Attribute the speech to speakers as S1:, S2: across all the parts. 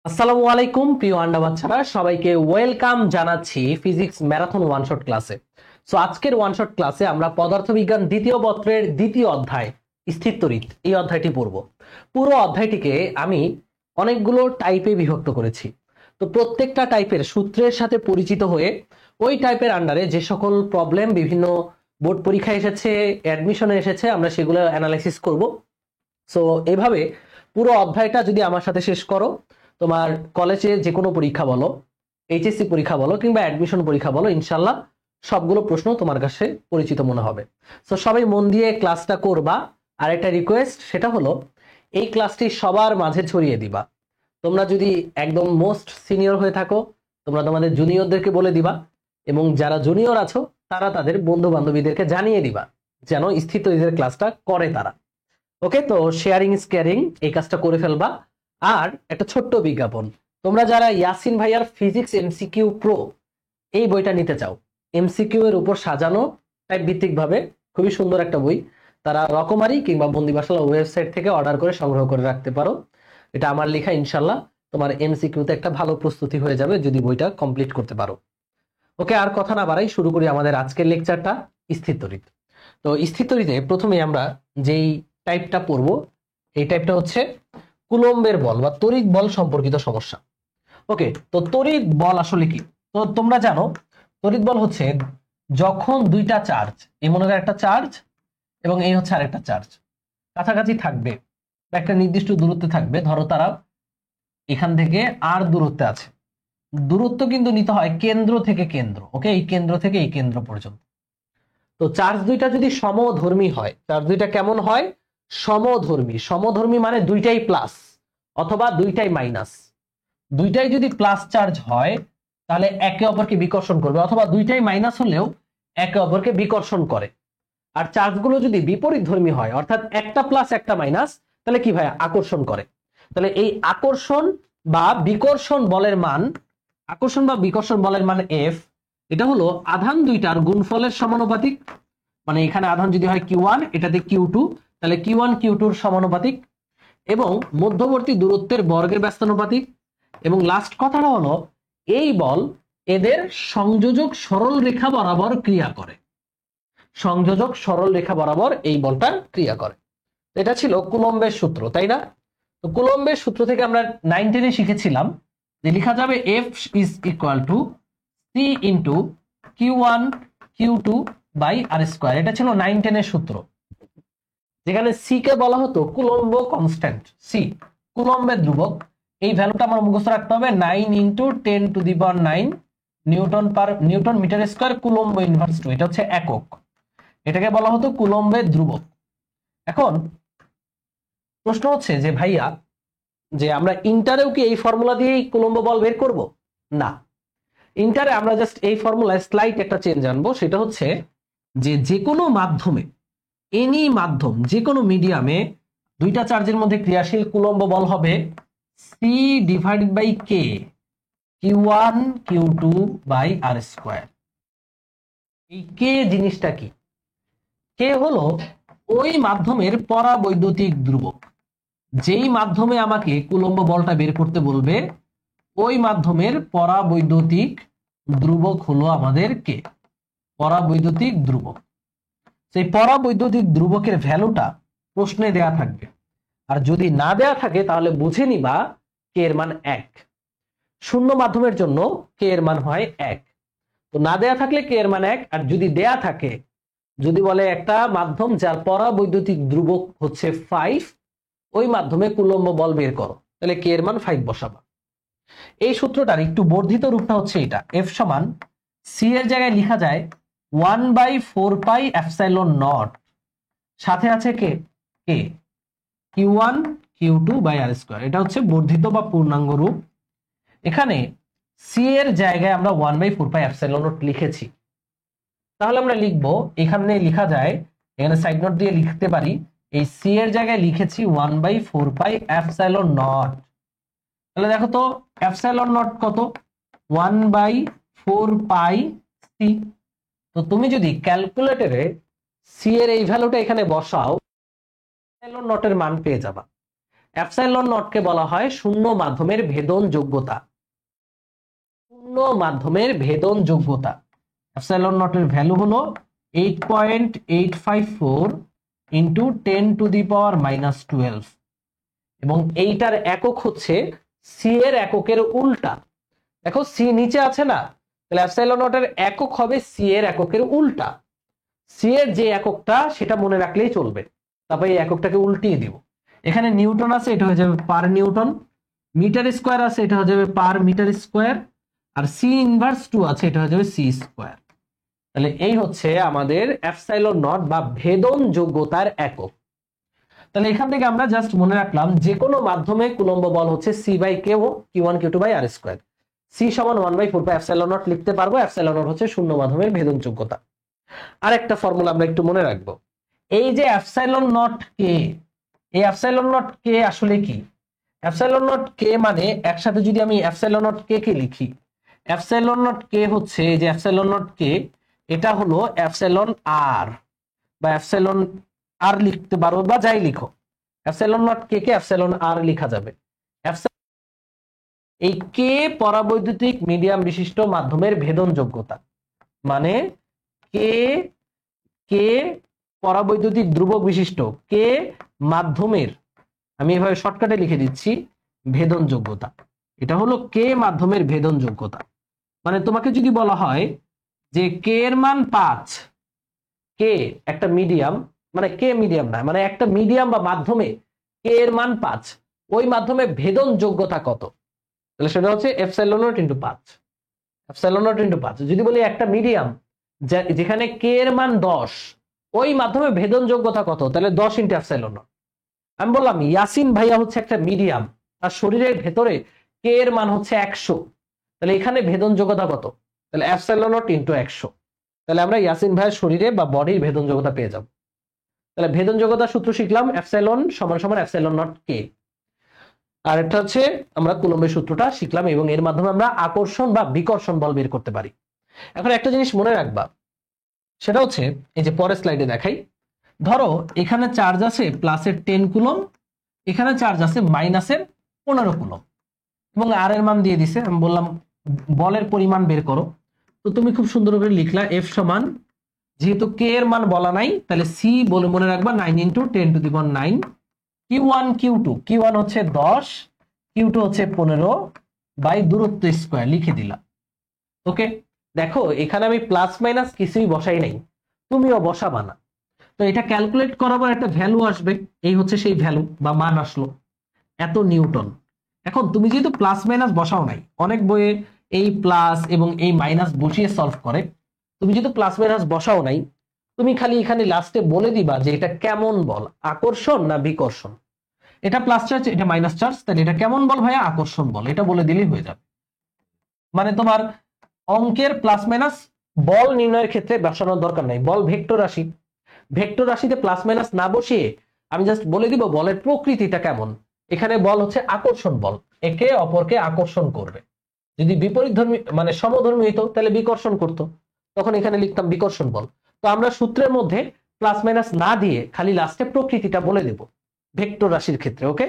S1: আসসালামু আলাইকুম প্রিয় আন্ডা বাচ্চারা, সবাইকে ওয়েলকাম জানাচ্ছি ফিজিক্স ম্যারাথন ওয়ান শট ক্লাসে। সো আজকের ওয়ান শট ক্লাসে আমরা পদার্থবিজ্ঞান দ্বিতীয় পত্রের দ্বিতীয় অধ্যায় স্থির তড়িৎ এই অধ্যায়টি পড়ব। পুরো অধ্যায়টিকে আমি অনেকগুলো টাইপে বিভক্ত করেছি। তো প্রত্যেকটা টাইপের সূত্রের সাথে পরিচিত হয়ে ওই টাইপের আন্ডারে যে সকল প্রবলেম বিভিন্ন বোর্ড পরীক্ষায় এসেছে, অ্যাডমিশনে এসেছে, আমরা সেগুলো অ্যানালাইসিস করব। সো এভাবে পুরো অধ্যায়টা যদি আমার সাথে শেষ করো, তোমার কলেজে যে কোনো পরীক্ষা বলো, এইচএসসি পরীক্ষা বলো কিংবা অ্যাডমিশন পরীক্ষা বলো, ইনশাল্লাহ সবগুলো প্রশ্ন তোমার কাছে পরিচিত মনে হবে। সো সবাই মন দিয়ে ক্লাসটা করবা। আর একটা রিকোয়েস্ট, সেটা হলো এই ক্লাসটি সবার মাঝে ছড়িয়ে দিবা। তোমরা যদি একদম মোস্ট সিনিয়র হয়ে থাকো, তোমরা তোমাদের জুনিয়রদেরকে বলে দিবা, এবং যারা জুনিয়র আছো তারা তাদের বন্ধু বান্ধবীদেরকে জানিয়ে দিবা যেন স্থিত ক্লাসটা করে তারা। ওকে, তো শেয়ারিং ইজ কেয়ারিং, এই কাজটা করে ফেলবা। আর একটা ছোট্ট বিজ্ঞাপন, তোমরা যারা ইয়াসিন ভাইয়ার ফিজিক্স এমসিকিউ প্রো এই বইটা নিতে চাও, এমসিকিউ এর উপর সাজানো টাইপ ভিত্তিক ভাবে খুবই সুন্দর একটা বই, তারা রকমারি কিংবা বন্দিবাসালা ওয়েবসাইট থেকে অর্ডার করে সংগ্রহ করে রাখতে পারো। এটা আমার লেখা, ইনশাল্লাহ তোমার এমসিকিউতে একটা ভালো প্রস্তুতি হয়ে যাবে যদি বইটা কমপ্লিট করতে পারো। ওকে, আর কথা না বাড়াই, শুরু করি আমাদের আজকের লেকচারটা, স্থির তড়িৎ। তো স্থির তড়িতে প্রথমে আমরা যেই টাইপটা পড়বো, এই টাইপটা হচ্ছে কুলম্বের বল বা তড়িৎ বল সম্পর্কিত সমস্যা। ওকে, তো তড়িৎ বল আসলে কি? তো তোমরা জানো তড়িৎ বল হচ্ছে যখন দুইটা চার্জ, এই মনে করো একটা চার্জ এবং এই হচ্ছে আরেকটা চার্জ, কাছাকাছি থাকবে, একটা নির্দিষ্ট দূরত্বে থাকবে, ধরো তারা এখান থেকে আর দূরত্বে আছে, দূরত্ব কিন্তু নিতে হয় কেন্দ্র থেকে কেন্দ্র। ওকে, এই কেন্দ্র থেকে এই কেন্দ্র পর্যন্ত। তো চার্জ দুইটা যদি সমধর্মী হয়, চার্জ দুইটা কেমন হয়? সমধর্মী। সমধর্মী মানে দুইটাই প্লাস অথবা দুইটাই মাইনাস। দুইটাই যদি প্লাস চার্জ হয় তাহলে একে অপরকে বিকর্ষণ করবে, অথবা দুইটাই মাইনাস হলেও একে অপরকে বিকর্ষণ করে। আর চার্জগুলো যদি বিপরীত ধর্মী হয়, অর্থাৎ একটা প্লাস একটা মাইনাস, তাহলে কি ভাই? আকর্ষণ করে। তাহলে এই আকর্ষণ বা বিকর্ষণ বলের মান, আকর্ষণ বা বিকর্ষণ বলের মান এফ, এটা হলো আধান দুইটার গুণফলের সমানুপাতিক। মানে এখানে আধান যদি হয় Q1, এটাতে Q2, তাহলে Q1 Q2 এর সমানুপাতিক, এবং মধ্যবর্তী দূরত্বের বর্গের ব্যস্তানুপাতিক। এবং লাস্ট কথাটা হলো এই বল এদের সংযোজক সরল রেখা বরাবর ক্রিয়া করে। সংযোজক সরল রেখা বরাবর এই বলটা ক্রিয়া করে। এটা ছিল কুলম্বের সূত্র, তাই না? তো কুলম্বের সূত্র থেকে আমরা 9-10 শিখেছিলাম যে লেখা যাবে F is equal to C into Q1 Q2 by r square. এটা ছিল 9-10 এর সূত্র, যেখানে সি কে বলা হতো কুলম্ব কনস্ট্যান্ট। সি কুলম্বের ধ্রুবক। এই ভ্যালুটা আমার মুখস্থ রাখতে হবে, 9 into 10⁹ newton metre square coulomb inverse 2। এটা হচ্ছে একক, এটাকে বলা হতো কুলম্বের ধ্রুবক। এখন প্রশ্ন হচ্ছে যে ভাইয়া, যে আমরা ইন্টারেও কি এই ফর্মুলা দিয়েই কুলম্ব বল বের করব? না, ইন্টারে আমরা জাস্ট এই ফর্মুলায় স্লাইট একটা চেঞ্জ আনবো। সেটা হচ্ছে যে যে কোনো মাধ্যমে, এনি মাধ্যম, যে কোনো মিডিয়ামে দুইটা চার্জের মধ্যে ক্রিয়াশীল কুলম্ব বল হবে c divided by k, Q1 Q2 by r square. এই কে জিনিসটা কি? কে হলো ওই মাধ্যমের পরাবৈদ্যুতিক ধ্রুবক। যেই মাধ্যমে আমাকে কুলম্ব বলটা বের করতে বলবে, ওই মাধ্যমের পরাবৈদ্যুতিক ধ্রুবক হলো আমাদের কে, পরাবৈদ্যুতিক ধ্রুবক। সেই পরাবৈদ্যুতিক ধ্রুবকের ভ্যালুটা প্রশ্নে দেয়া থাকবে, আর যদি না দেয়া থাকে তাহলে বুঝে নিবা কে এর মান 1। শূন্য মাধ্যমের জন্য কে এর মান হয় 1। তো না দেয়া থাকলে কে এর মান 1, আর যদি দেয়া থাকে, যদি বলে একটা মাধ্যম যার পরাবৈদ্যুতিক ধ্রুবক হচ্ছে 5, ওই মাধ্যমে কুলম্ব বল বের করো, তাহলে কে এর মান 5 বসাবা। এই সূত্রটার একটু বর্ধিত রূপটা হচ্ছে এটা, এফ সমান সি এর জায়গায় লেখা যায় 1/4πε0, সাথে আছে কে কে Q1 Q2 by r square. এটা হচ্ছে বর্ধিত বা পূর্ণাঙ্গ রূপ। এখানে সি এর জায়গায় আমরা 1/4πε0 লিখেছি, তাহলে আমরা লিখবো, এখানে লেখা যায়, এখানে সাইড নোট দিয়ে লিখতে পারি, এই সি এর জায়গায় লিখেছি 1/4πε0। তাহলে দেখো তো ε0 কত? 1/4πc। তো তুমি যদি ক্যালকুলেটরে সি এর এই ভ্যালুটা এখানে বসাও, ε0 এর মান পেয়ে যাবা। এপসাইলন নটকে বলা হয় শূন্য মাধ্যমের ভেদন যোগ্যতা। শূন্য মাধ্যমের ভেদন যোগ্যতা। এপসাইলন নটের ভ্যালু হলো 8.854 ইন্টু 10⁻⁻12 এবং এইটার একক হচ্ছে সি এর এককের উল্টা। দেখো সি নিচে আছে না, তাহলে এপসাইলন নটের একক হবে সি এর এককের উল্টা। সি এর যে এককটা সেটা মনে রাখলেই চলবে, তারপর এই এককটাকে উল্টিয়ে দিব। এখানে নিউটন আছে, এটা হয়ে যাবে পার নিউটন। মিটার স্কোয়ার আছে, এটা হয়ে যাবে পার মিটার স্কোয়ার। আর সি ইনভার্স 2 আছে, এটা হয়ে যাবে সি স্কোয়ার। তাহলে এই হচ্ছে আমাদের এপসাইলন নট বা ভেদন যোগ্যতার একক। তাহলে এখান থেকে আমরা জাস্ট মনে রাখলাম যে কোনো মাধ্যমে কুলম্ব বল হচ্ছে সি বাই কে ও Q1 Q2 by r square. C সমান 1/4 পাই এপসাইলন নট লিখতে পারবো। এপসাইলন নট হচ্ছে শূন্য মাধ্যমের ভেদন যোগ্যতা। আর একটা ফর্মুলা আমরা একটু মনে রাখবো, এই যে এপসাইলন নট কে, এই এপসাইলন নট কে আসলে কি? এপসাইলন নট কে মানে একসাথে যদি আমি এপসাইলন নট কে কে লিখি, এপসাইলন নট কে হচ্ছে যে এপসাইলন নট কে, এটা হলো এপসাইলন আর বা এপসাইলন আর লিখতে পারো বা যাই লিখো, এপসাইলন নট কে কে এপসাইলন আর লেখা যাবে। এই কে পরাবৈদ্যুতিক মিডিয়াম বিশিষ্ট মাধ্যমের ভেদন যোগ্যতা, মানে কে কে পরাবৈদ্যুতিক ধ্রুবক বিশিষ্ট কে মাধ্যমের, আমি এভাবে শর্টকাটে লিখে দিচ্ছি, ভেদন যোগ্যতা। এটা হলো কে মাধ্যমের ভেদন যোগ্যতা। মানে তোমাকে যদি বলা হয় যে কে এর মান 5, কে একটা মিডিয়াম, মানে কে মিডিয়াম না, মানে একটা মিডিয়াম বা মাধ্যমে কে এর মান 5, ওই মাধ্যমে ভেদন যোগ্যতা কত? তাহলে সেটা হচ্ছে epsilon not into 5, epsilon not into 5। যদি বলি একটা মিডিয়াম যেখানে কে এর মান 10, ওই মাধ্যমে ভেদন যোগ্যতা কত? তাহলে 10 ইনটু এপসাইলন নট। আমি বললাম ইয়াসিন ভাইয়া হচ্ছে একটা মিডিয়াম, তার শরীরের ভেতরে কে এর মান হচ্ছে 100, তাহলে এখানে ভেদন যোগ্যতা কত? তাহলে এপসাইলন নট ইনটু 100। তাহলে আমরা ইয়াসিন ভাইয়ের শরীরে বা বডির ভেদন যোগ্যতা পেয়ে যাব। তাহলে ভেদন যোগ্যতার সূত্র শিখলাম, এপসাইলন সমান সমান এপসাইলন নট কে। আর এটা হচ্ছে আমরা কুলম্বের সূত্রটা শিখলাম এবং এর মাধ্যমে আমরা আকর্ষণ বা বিকর্ষণ বল বের করতে পারি। এখন একটা জিনিস মনে রাখবা, সেটা হচ্ছে এই যে পরের স্লাইডে দেখাই, ধরো এখানে চার্জ আছে প্লাসের 10 কুলম, এখানে চার্জ আছে মাইনাসের 15 কুলম এবং আর এর মান দিয়ে দিছে। আমি বললাম বলের পরিমাণ বের করো, তো তুমি খুব সুন্দর করে লিখলা এফ সমান, যেহেতু কে এর মান বলা নাই তাহলে সি বলে মনে রাখবা 9 ইন্টু 10⁹ Q1 Q2, Q1 হচ্ছে 10, Q2 হচ্ছে 15 বাই দূরত্ব স্কয়ার লিখে দিলাম। ওকে, দেখো এখানে আমি প্লাস মাইনাস কিছুই বসাই নাই, তুমিও বসাবা না। তো এটা ক্যালকুলেট করার পর একটা ভ্যালু আসবে, এই হচ্ছে সেই ভ্যালু বা মান আসলো এত নিউটন। এখন তুমি যেহেতু প্লাস মাইনাস বসাও নাই, অনেক বইয়ে এই প্লাস এবং এই মাইনাস বসিয়ে সলভ করে, তুমি যেহেতু প্লাস মাইনাস বসাও নাই, তুমি খালি এখানে লাস্টে বলে দিবা যে এটা কেমন বল, আকর্ষণ না বিকর্ষণ। এটা প্লাস চার্জ, এটা মাইনাস চার্জ, তাহলে এটা কেমন বল ভাইয়া? আকর্ষণ বল, এটা বলে দিলেই হয়ে যাবে। মানে তোমার অঙ্কের প্লাস মাইনাস বল নির্ণয়ের ক্ষেত্রে বসানোর দরকার নাই। বল ভেক্টর রাশি, ভেক্টর রাশিতে প্লাস মাইনাস না বসিয়ে আমি জাস্ট বলে দিব বলের প্রকৃতিটা কেমন। এখানে বল হচ্ছে আকর্ষণ বল, একে অপরকে আকর্ষণ করবে। যদি বিপরীত ধর্মী মানে সমধর্মী হইতো তাহলে বিকর্ষণ করতো, তখন এখানে লিখতাম বিকর্ষণ বল। তো আমরা সূত্রের মধ্যে প্লাস মাইনাস না দিয়ে খালি লাস্টে প্রকৃতিটা বলে দেব ভেক্টর রাশির ক্ষেত্রে। ওকে,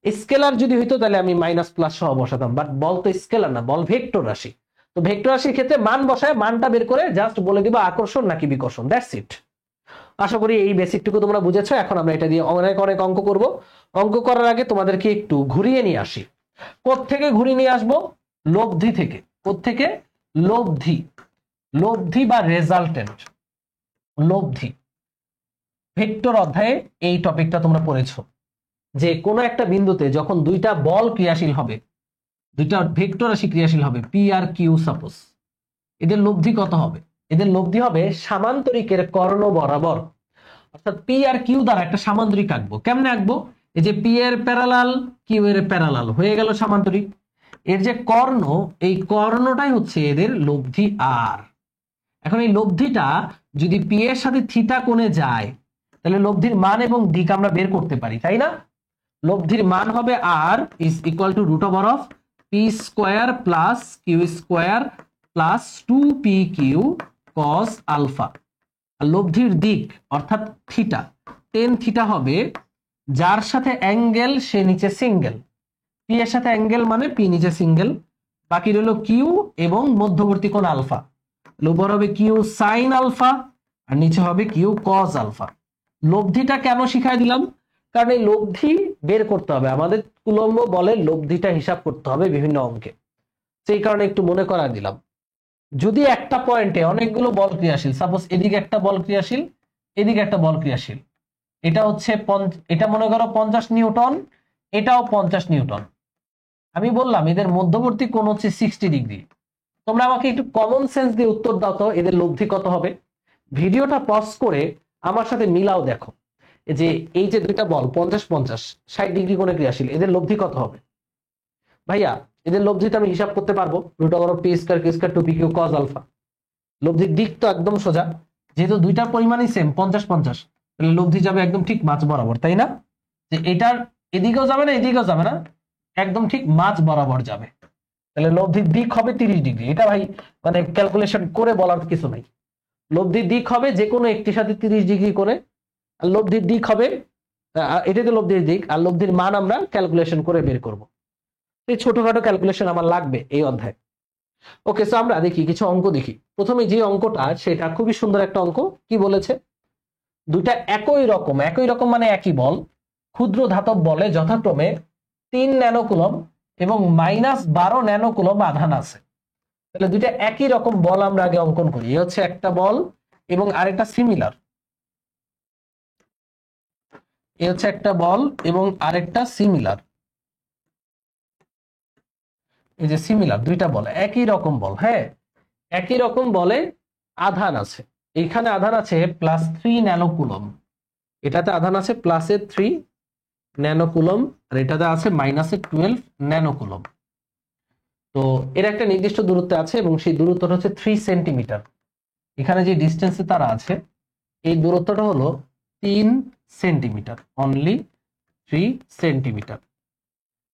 S1: স্কেলার যদি হইতো তাহলে আমি মাইনাস প্লাস সহ বসাতাম, বাট বল তো স্কেলার না, বল ভেক্টর রাশি। তো ভেক্টর রাশির ক্ষেত্রে মান বসায় মানটা বের করে জাস্ট বলে দিব আকর্ষণ নাকি বিকর্ষণ, দ্যাটস ইট। আশা করি এই বেসিকটুকু তোমরা বুঝেছো। এখন আমরা এটা দিয়ে অনেক অনেক অঙ্ক করব। অঙ্ক করার আগে তোমাদেরকে একটু ঘুরিয়ে নিয়ে আসি। কোত্থেকে ঘুরিয়ে নিয়ে আসবো? লব্ধি থেকে। কোত্থেকে? লব্ধি, লব্ধি বা রেজাল্টেন্ট। লব্ধি ভেক্টর অধ্যায়ে এই টপিকটা তোমরা পড়েছো যে কোনো একটা বিন্দুতে যখন দুইটা বল ক্রিয়াশীল হবে, দুইটা ভেক্টর রাশি ক্রিয়াশীল হবে, পি আর কিউ সাপোজ, এদের লব্ধি কত হবে? এদের লব্ধি হবে সামান্তরিকের কর্ণ বরাবর। অর্থাৎ পি আর কিউ দ্বারা একটা সামান্তরিক আঁকবো। কেমনে আঁকবো? এই যে পি এর প্যারালাল, কিউ এর প্যারালাল, হয়ে গেল সামান্তরিক। এর যে কর্ণ, এই কর্ণটাই হচ্ছে এদের লব্ধি আর। এখন এই লব্ধিটা যদি পি এর সাথে থিটা কোণে যায় তাহলে লব্ধির মান এবং দিক আমরা বের করতে পারি, তাই না? লব্ধির মান হবে R is equal to root over of P square plus Q square plus 2pq cos alpha. আর লব্ধির দিক অর্থাৎ থিটা, টেন থিটা হবে যার সাথে অ্যাঙ্গেল সে নিচে সিঙ্গেল, পি এর সাথে অ্যাঙ্গেল মানে পি নিচে সিঙ্গেল, বাকি রইল কিউ এবং মধ্যবর্তী কোণ আলফা। উপর হবে কিউ সাইন আলফা আর নিচে হবে কিউ কজ আলফা। লব্ধিটা কেন শিখাই দিলাম? কারণ এই লব্ধি বের করতে হবে আমাদের, কুলম্ব বলের লব্ধিটা হিসাব করতে হবে বিভিন্ন অঙ্কে, সেই কারণে একটু মনে করা দিলাম। যদি একটা পয়েন্টে অনেকগুলো বল ক্রিয়াশীল, সাপোজ এদিকে একটা বল ক্রিয়াশীল, এদিকে একটা বল ক্রিয়াশীল, এটা হচ্ছে এটা মনে করো 50 নিউটন, এটাও 50 নিউটন, আমি বললাম এদের মধ্যবর্তী কোণ হচ্ছে 60 ডিগ্রি। তোমরা আমাকে একটু কমন সেন্স দিয়ে উত্তর দাও তো, এদের লব্ধি কত হবে? ভিডিওটা পজ করে আমার সাথে মিলাও, দেখো যে এই যে দুইটা বল 50-50 60 ডিগ্রি কোণে ক্রিয়াশীল, এদের লব্ধি কত হবে? ভাইয়া এদের লব্ধিটা আমি হিসাব করতে পারবো, √p² 2pq cos আলফা। লব্ধির দিক তো একদম সোজা, যেহেতু দুইটার পরিমাণই সেম 50-50, তাহলে লব্ধি যাবে একদম ঠিক মাঝ বরাবর, তাই না? যে এটার এদিকেও যাবে না এদিকেও যাবে না, একদম ঠিক মাঝ বরাবর যাবে, তাহলে লব্ধির দিক হবে 30 ডিগ্রি। এটা ভাই মানে ক্যালকুলেশন করে বলার কিছু নাই, লব্ধির দিক হবে যে কোনো একটির সাথে 30 ডিগ্রি করে, আর লব্ধির দিক হবে, এটাই তো লব্ধির দিক, আর লব্ধির মান আমরা ক্যালকুলেশন করে বের করব। এই ছোটখাটো ক্যালকুলেশন আমার লাগবে এই অধ্যায়ে। ওকে, সো আমরা দেখি কিছু অঙ্ক দেখি। প্রথমে যে অঙ্কটা সেটা খুবই সুন্দর একটা অঙ্ক। কি বলেছে? দুইটা একই রকম মানে একই বল, ক্ষুদ্র ধাতব বলে যথাক্রমে 3 ন্যানোকুলম এবং -12 ন্যানোকুলম আধান আছে। তাহলে দুইটা একই রকম বল আমরা আগে অঙ্কন করি। এই হচ্ছে একটা বল এবং আরেকটা সিমিলার, এই হচ্ছে একটা বল এবং আরেকটা সিমিলার। এই যে সিমিলার দুইটা বল, একই রকম বল, হ্যাঁ একই রকম বলে আধান আছে। এইখানে আধান আছে +3 ন্যানোকুলম, এটাতে আধান আছে +3 ন্যানোকুলম, আর এটাতে আছে -12 ন্যানোকুলম। তো এর একটা নির্দিষ্ট দূরত্বে আছে এবং সেই দূরত্বটা হচ্ছে 3 সেন্টিমিটার। এখানে যে ডিস্টেন্সে তারা আছে এই দূরত্বটা হলো 3 সেন্টিমিটার, অনলি 3 সেন্টিমিটার।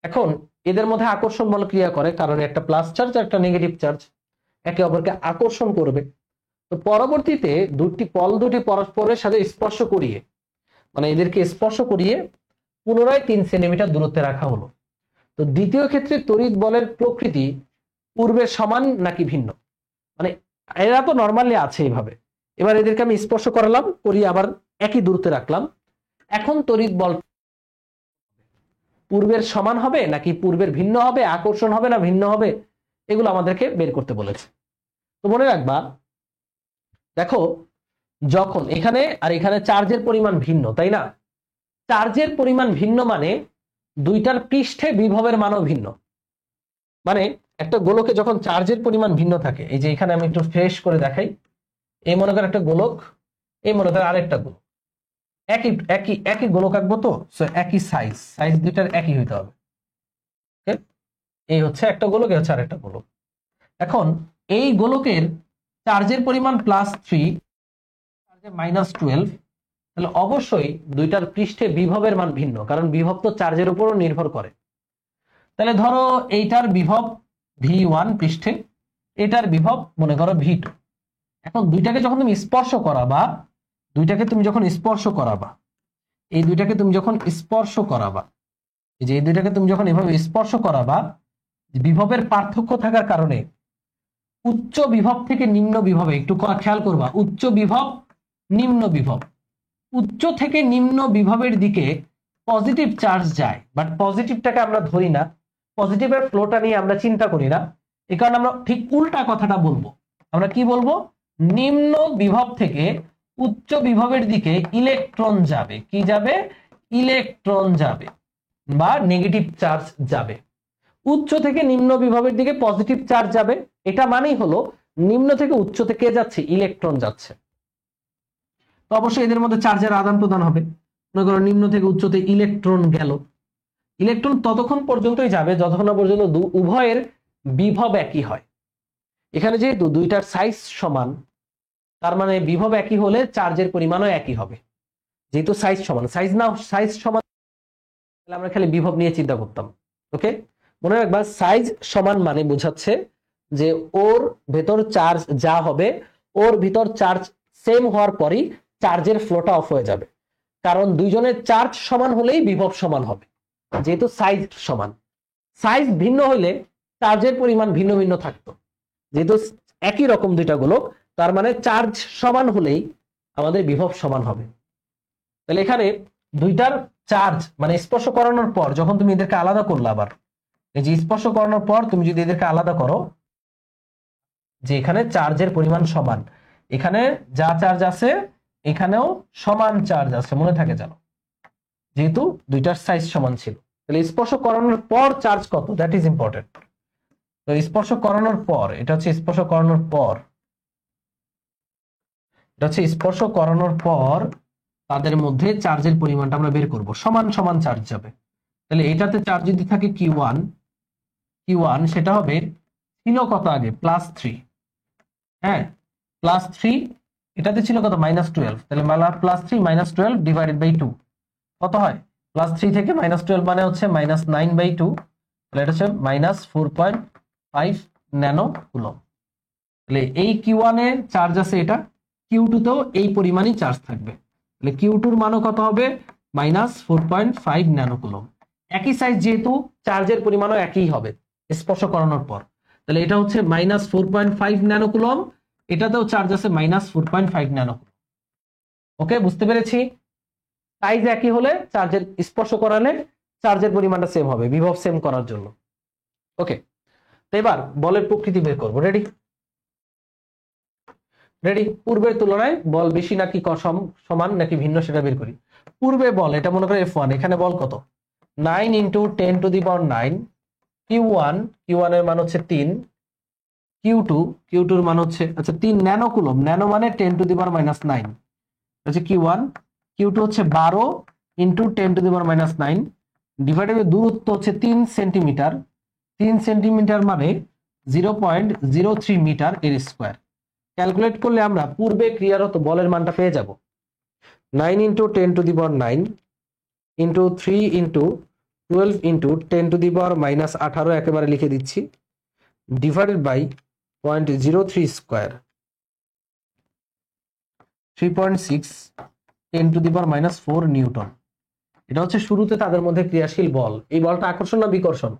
S1: এখন এদের মধ্যে আকর্ষণ বল ক্রিয়া করে, কারণ একটা প্লাস চার্জ আর একটা নেগেটিভ চার্জ একে অপরকে আকর্ষণ করবে। তো পরবর্তীতে দুটি পরস্পরের সাথে স্পর্শ করিয়ে, মানে এদেরকে স্পর্শ করিয়ে পুনরায় 3 সেন্টিমিটার দূরত্বে রাখা হলো। তো দ্বিতীয় ক্ষেত্রে তড়িৎ বলের প্রকৃতি পূর্বের সমান নাকি ভিন্ন? মানে এরা তো নর্মালি আছে এইভাবে, এবার এদেরকে আমি স্পর্শ করালাম, করিয়ে আবার একই দূরত্বে রাখলাম। এখন তড়িৎ বল পূর্বের সমান হবে নাকি পূর্বের ভিন্ন হবে, আকর্ষণ হবে না ভিন্ন হবে, এগুলো আমাদেরকে বের করতে বলেছে। তো মনে রাখবা, দেখো যখন এখানে আর এখানে চার্জের পরিমাণ ভিন্ন, তাই না? চার্জের পরিমাণ ভিন্ন মানে দুইটার পৃষ্ঠে বিভবের মানও ভিন্ন। মানে একটা গোলকে যখন চার্জের পরিমাণ ভিন্ন থাকে, এই যে এখানে আমি একটু ফ্রেশ করে দেখাই, এই মনে করেন একটা গোলক, এই মনে করেন আরেকটা গোলক, একই একই একই গোলক আঁকবো, তো একই সাইজ দুইটার একই হইতে হবে। এই হচ্ছে একটা গোলক, এই হচ্ছে আরেকটা গোলক। এখন এই গোলকের চার্জের পরিমাণ +3, চার্জের -12, তাহলে অবশ্যই দুইটার পৃষ্ঠে বিভবের মান ভিন্ন, কারণ বিভব তো চার্জের উপরও নির্ভর করে। তাহলে ধরো এইটার বিভব V1 পৃষ্ঠে, এটার বিভব মনে করো V2। এখন দুইটাকে যখন তুমি স্পর্শ করাবা, এই দুইটাকে তুমি যখন স্পর্শ করাবা, এই যে এই দুইটাকে তুমি যখন এভাবে স্পর্শ করাবা, বিভবের পার্থক্য থাকার কারণে উচ্চ বিভব থেকে নিম্ন বিভবে, একটু খেয়াল করবা, উচ্চ বিভব নিম্ন বিভব, উচ্চ থেকে নিম্ন বিভবের দিকে পজিটিভ চার্জ যায়, বাট পজিটিভটাকে আমরা ধরি না, পজিটিভের ফ্লোটা নিয়ে আমরা চিন্তা করি না। এই কারণে আমরা ঠিক উল্টা কথাটা বলবো। আমরা কি বলবো? নিম্ন বিভব থেকে উচ্চ বিভবের দিকে ইলেকট্রন যাবে, কি যাবে? ইলেকট্রন যাবে বা নেগেটিভ চার্জ যাবে। উচ্চ থেকে নিম্ন বিভবের দিকে পজিটিভ চার্জ যাবে, এটা মানেই হলো নিম্ন থেকে উচ্চতে কে যাচ্ছে? ইলেকট্রন যাচ্ছে। তো অবশ্যই এদের মধ্যে চার্জের আদান প্রদান হবে। মনে করো নিম্ন থেকে উচ্চতে ইলেকট্রন গেল, ইলেকট্রন ততক্ষণ পর্যন্তই যাবে যতক্ষণ না পর্যন্ত উভয়ের বিভব একই হয়। এখানে যেহেতু দুইটার সাইজ সমান, তার মানে বিভব একই হলে চার্জের পরিমাণও একই হবে। যেহেতু সাইজ সমান, সাইজ সমান তাহলে আমরা খালি বিভব নিয়ে চিন্তা করতাম। ওকে, মনে রাখবা সাইজ সমান মানে বোঝাচ্ছে যে ওর ভেতর চার্জ যা হবে, ওর ভিতর চার্জ সেম হওয়ার পরই চার্জের ফ্লোটা অফ হয়ে যাবে। কারণ দুইজনের চার্জ সমান হলেই বিভব সমান হবে, যেহেতু সাইজ সমান। সাইজ ভিন্ন হলে চার্জের পরিমাণ ভিন্ন ভিন্ন থাকতো, যেহেতু একই রকম দুইটা গোলক, তার মানে চার্জ সমান হলেই আমাদের বিভব সমান হবে। তাহলে এখানে দুইটার চার্জ মানে স্পর্শ করানোর পর যখন তুমি এদেরকে আলাদা করলে, আবার এই যে স্পর্শ করানোর পর তুমি যদি এদেরকে আলাদা করো, যে এখানে চার্জের পরিমাণ সমান, এখানে যা চার্জ আছে এখানেও সমান চার্জ আছে, মনে থাকে জানো, যেহেতু দুইটার সাইজ সমান ছিল। তাহলে স্পর্শ করানোর পর চার্জ কত, দ্যাট ইজ ইম্পর্টেন্ট। তো স্পর্শ করানোর পর, এটা হচ্ছে স্পর্শ করানোর পর, এটা হচ্ছে স্পর্শ করানোর পর তাদের মধ্যে চার্জের পরিমাণটা আমরা বের করব, সমান সমান চার্জ যাবে। তাহলে এটাতে চার্জ যদি থাকে Q1 সেটা হবে, ছিল কত আগে, +3, হ্যাঁ +3, এটাতে ছিল কত -12, তাহলে +3 -12 ডিভাইডেড বাই 2 কত হয়, +3 থেকে -12 মানে হচ্ছে -9/2, তাহলে এটা হচ্ছে -4.5 ন্যানো কুলম। তাহলে এই Q1 এর চার্জ আছে এটা, Q2 তেও এই পরিমাণই চার্জ থাকবে, তাহলে Q2 এর মানও কত হবে, -4.5 ন্যানো কুলম। একই সাইজ যেহেতু চার্জের পরিমাণও একই হবে স্পর্শ করানোর পর, তাহলে এটা হচ্ছে -4.5 ন্যানো কুলম, এটাতেও চার্জ আছে -4.5 ন্যানো কুলম। ওকে, বুঝতে পেরেছি। সাইজ একই হলে চার্জের স্পর্শ করালে চার্জের পরিমাণটা সেম হবে, বিভব সেম করার জন্য। ওকে, তো এবার বলের প্রকৃতি বের করবো। রেডি? পূর্বের তুলনায় বল বেশি নাকি সমান নাকি ভিন্ন সেটা বের করি। পূর্বে বল, এটা মনে করে F1, এখানে বল কত, 9 × 10⁹ Q1 এর মান হচ্ছে 3, Q2 এর মান হচ্ছে আচ্ছা 3 ন্যানো কুলম, ন্যানো মানে 10⁻⁹9 হচ্ছে Q2 হচ্ছে 12 × 10⁻⁹9 ডিভাইডেড বাই দূরত্ব হচ্ছে 3 সেন্টিমিটার, 3 সেন্টিমিটার মানে 0.03 মিটার এর স্কয়ার। ক্যালকুলেট করলে আমরা পূর্বে ক্রিয়ারত বলের মানটা পেয়ে যাব, 9 × 10⁹9 × 3 × 12 × 10⁻⁻18 একেবারে লিখে দিচ্ছি, ডিভাইডেড বাই 0.03 স্কয়ার, 3.6 10⁻⁻4 নিউটন। এটা হচ্ছে শুরুতে তাদের মধ্যে ক্রিয়াশীল বল। এই বলটা আকর্ষণ না বিকর্ষণ,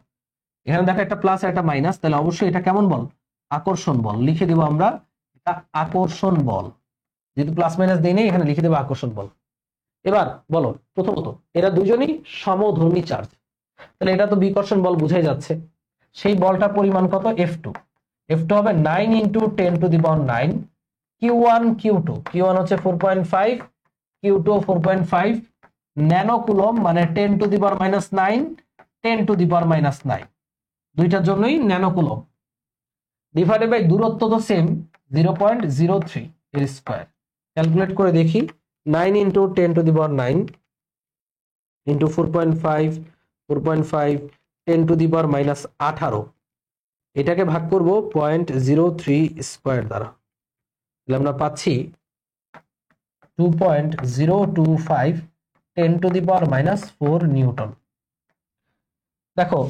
S1: এখানে দেখো একটা প্লাস একটা মাইনাস, তাহলে অবশ্যই এটা কেমন বল, আকর্ষণ বল। লিখে দেব আমরা এটা আকর্ষণ বল, যেহেতু প্লাস মাইনাস দেই নেই এখানে লিখে দেব আকর্ষণ বল। এবার বলো, প্রথমত এরা দুজনই সমধর্মী চার্জ, তাহলে এটা তো বিকর্ষণ বল বুঝাই যাচ্ছে। সেই বলটার পরিমাণ কত, F2 হবে 9 × 10⁹9 Q1 হচ্ছে 4.5, Q2 4.5 ন্যানো কুলম মানে 10⁻⁹9 10⁻⁹9, দুইটার জন্যই ন্যানো কুলম, ডিভাইডেড বাই দূরত্ব তো সেম 0.03 এর স্কয়ার। ক্যালকুলেট করে দেখি, 9 × 10⁻9 × 4.5 10⁻⁻18, এটাকে ভাগ করব 0.03 স্কয়ার দ্বারা, তাহলে আমরা পাচ্ছি 2.025 10⁻⁻4 নিউটন। দেখো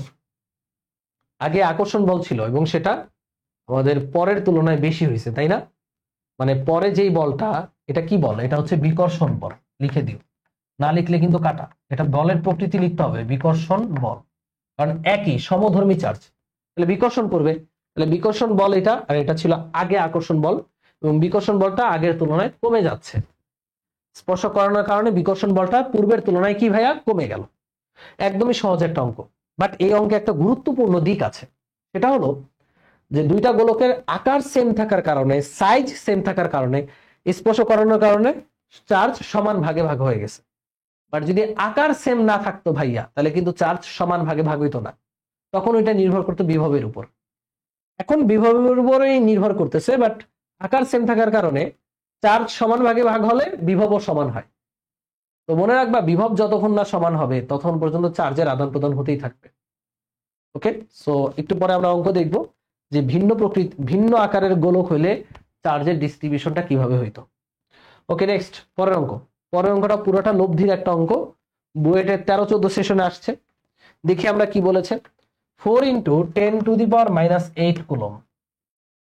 S1: আগে আকর্ষণ বল ছিল এবং সেটা আমাদের পরের তুলনায় বেশি হয়েছে, তাই না? মানে পরে যেই বলটা, এটা কি বল, এটা হচ্ছে বিকর্ষণ বল, লিখে দিও, না লিখলে কিন্তু কাটা। এটা বলের প্রকৃতি লিখতে হবে, বিকর্ষণ বল, কারণ একই সমধর্মী চার্জ, তাহলে বিকর্ষণ করবে, তাহলে বিকর্ষণ বল এটা, আর এটা ছিল আগে আকর্ষণ বল, এবং বিকর্ষণ বলটা আগের তুলনায় কমে যাচ্ছে। স্পর্শ করানোর কারণে বিকর্ষণ বলটা পূর্বের তুলনায় কি ভাইয়া, কমে গেল। একদমই সহজ একটা অঙ্ক, বাট এই অঙ্কে একটা গুরুত্বপূর্ণ দিক আছে, সেটা হলো যে দুইটা গোলকের আকার সেম থাকার কারণে, সাইজ সেম থাকার কারণে, স্পর্শ করানোর কারণে চার্জ সমান ভাগে ভাগ হয়ে গেছে। বাট যদি আকার সেম না থাকতো ভাইয়া, তাহলে কিন্তু চার্জ সমান ভাগে ভাগ হইতো না, তখন ওইটা নির্ভর করতো বিভবের উপর। এখন বিভবের উপরেই নির্ভর করতেছে, বাট আকার সেম থাকার কারণে চার্জ সমান ভাগে ভাগ হলে বিভবও সমান হয়। তো মনে রাখবা, বিভব যতক্ষণ না সমান হবে ততক্ষণ পর্যন্ত চার্জের আদান প্রদান হতেই থাকবে। ওকে, সো একটু পরে আমরা অঙ্ক দেখবো যে ভিন্ন আকারের গোলক হইলে চার্জের ডিস্ট্রিবিউশনটা কিভাবে হইতো। ওকে, নেক্সট পরের অঙ্কটা পুরোটা লব্ধির একটা অঙ্ক, বুয়েটের 13-14 সেশনে আসছে। দেখি আমরা কি বলেছে। 4 × 10⁻⁻8 কুলম,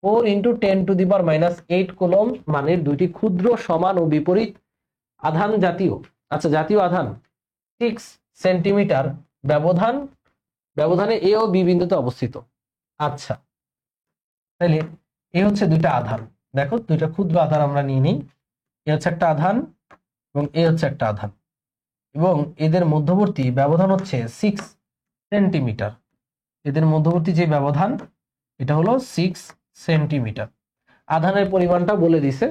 S1: 4 × 10⁻⁻8 কুলম মানের দুইটি ক্ষুদ্র সমান ও বিপরীত আধান জাতীয় আচ্ছা, জাতীয় আধান 6 সেন্টিমিটার, ব্যবধানে এ ও বি বিন্দুতে অবস্থিত। আচ্ছা, তাহলে এই হচ্ছে দুইটা আধান। দেখো, দুইটা ক্ষুদ্র আধান আমরা নিয়ে নিই। এ হচ্ছে একটা আধান এবং এ হচ্ছে একটা আধান, এবং এদের মধ্যবর্তী ব্যবধান হচ্ছে 6 সেন্টিমিটার। এদের মধ্যবর্তী যে ব্যবধান এটা হলো 6 সেন্টিমিটার। আধানের পরিমাণটা বলে দিছে,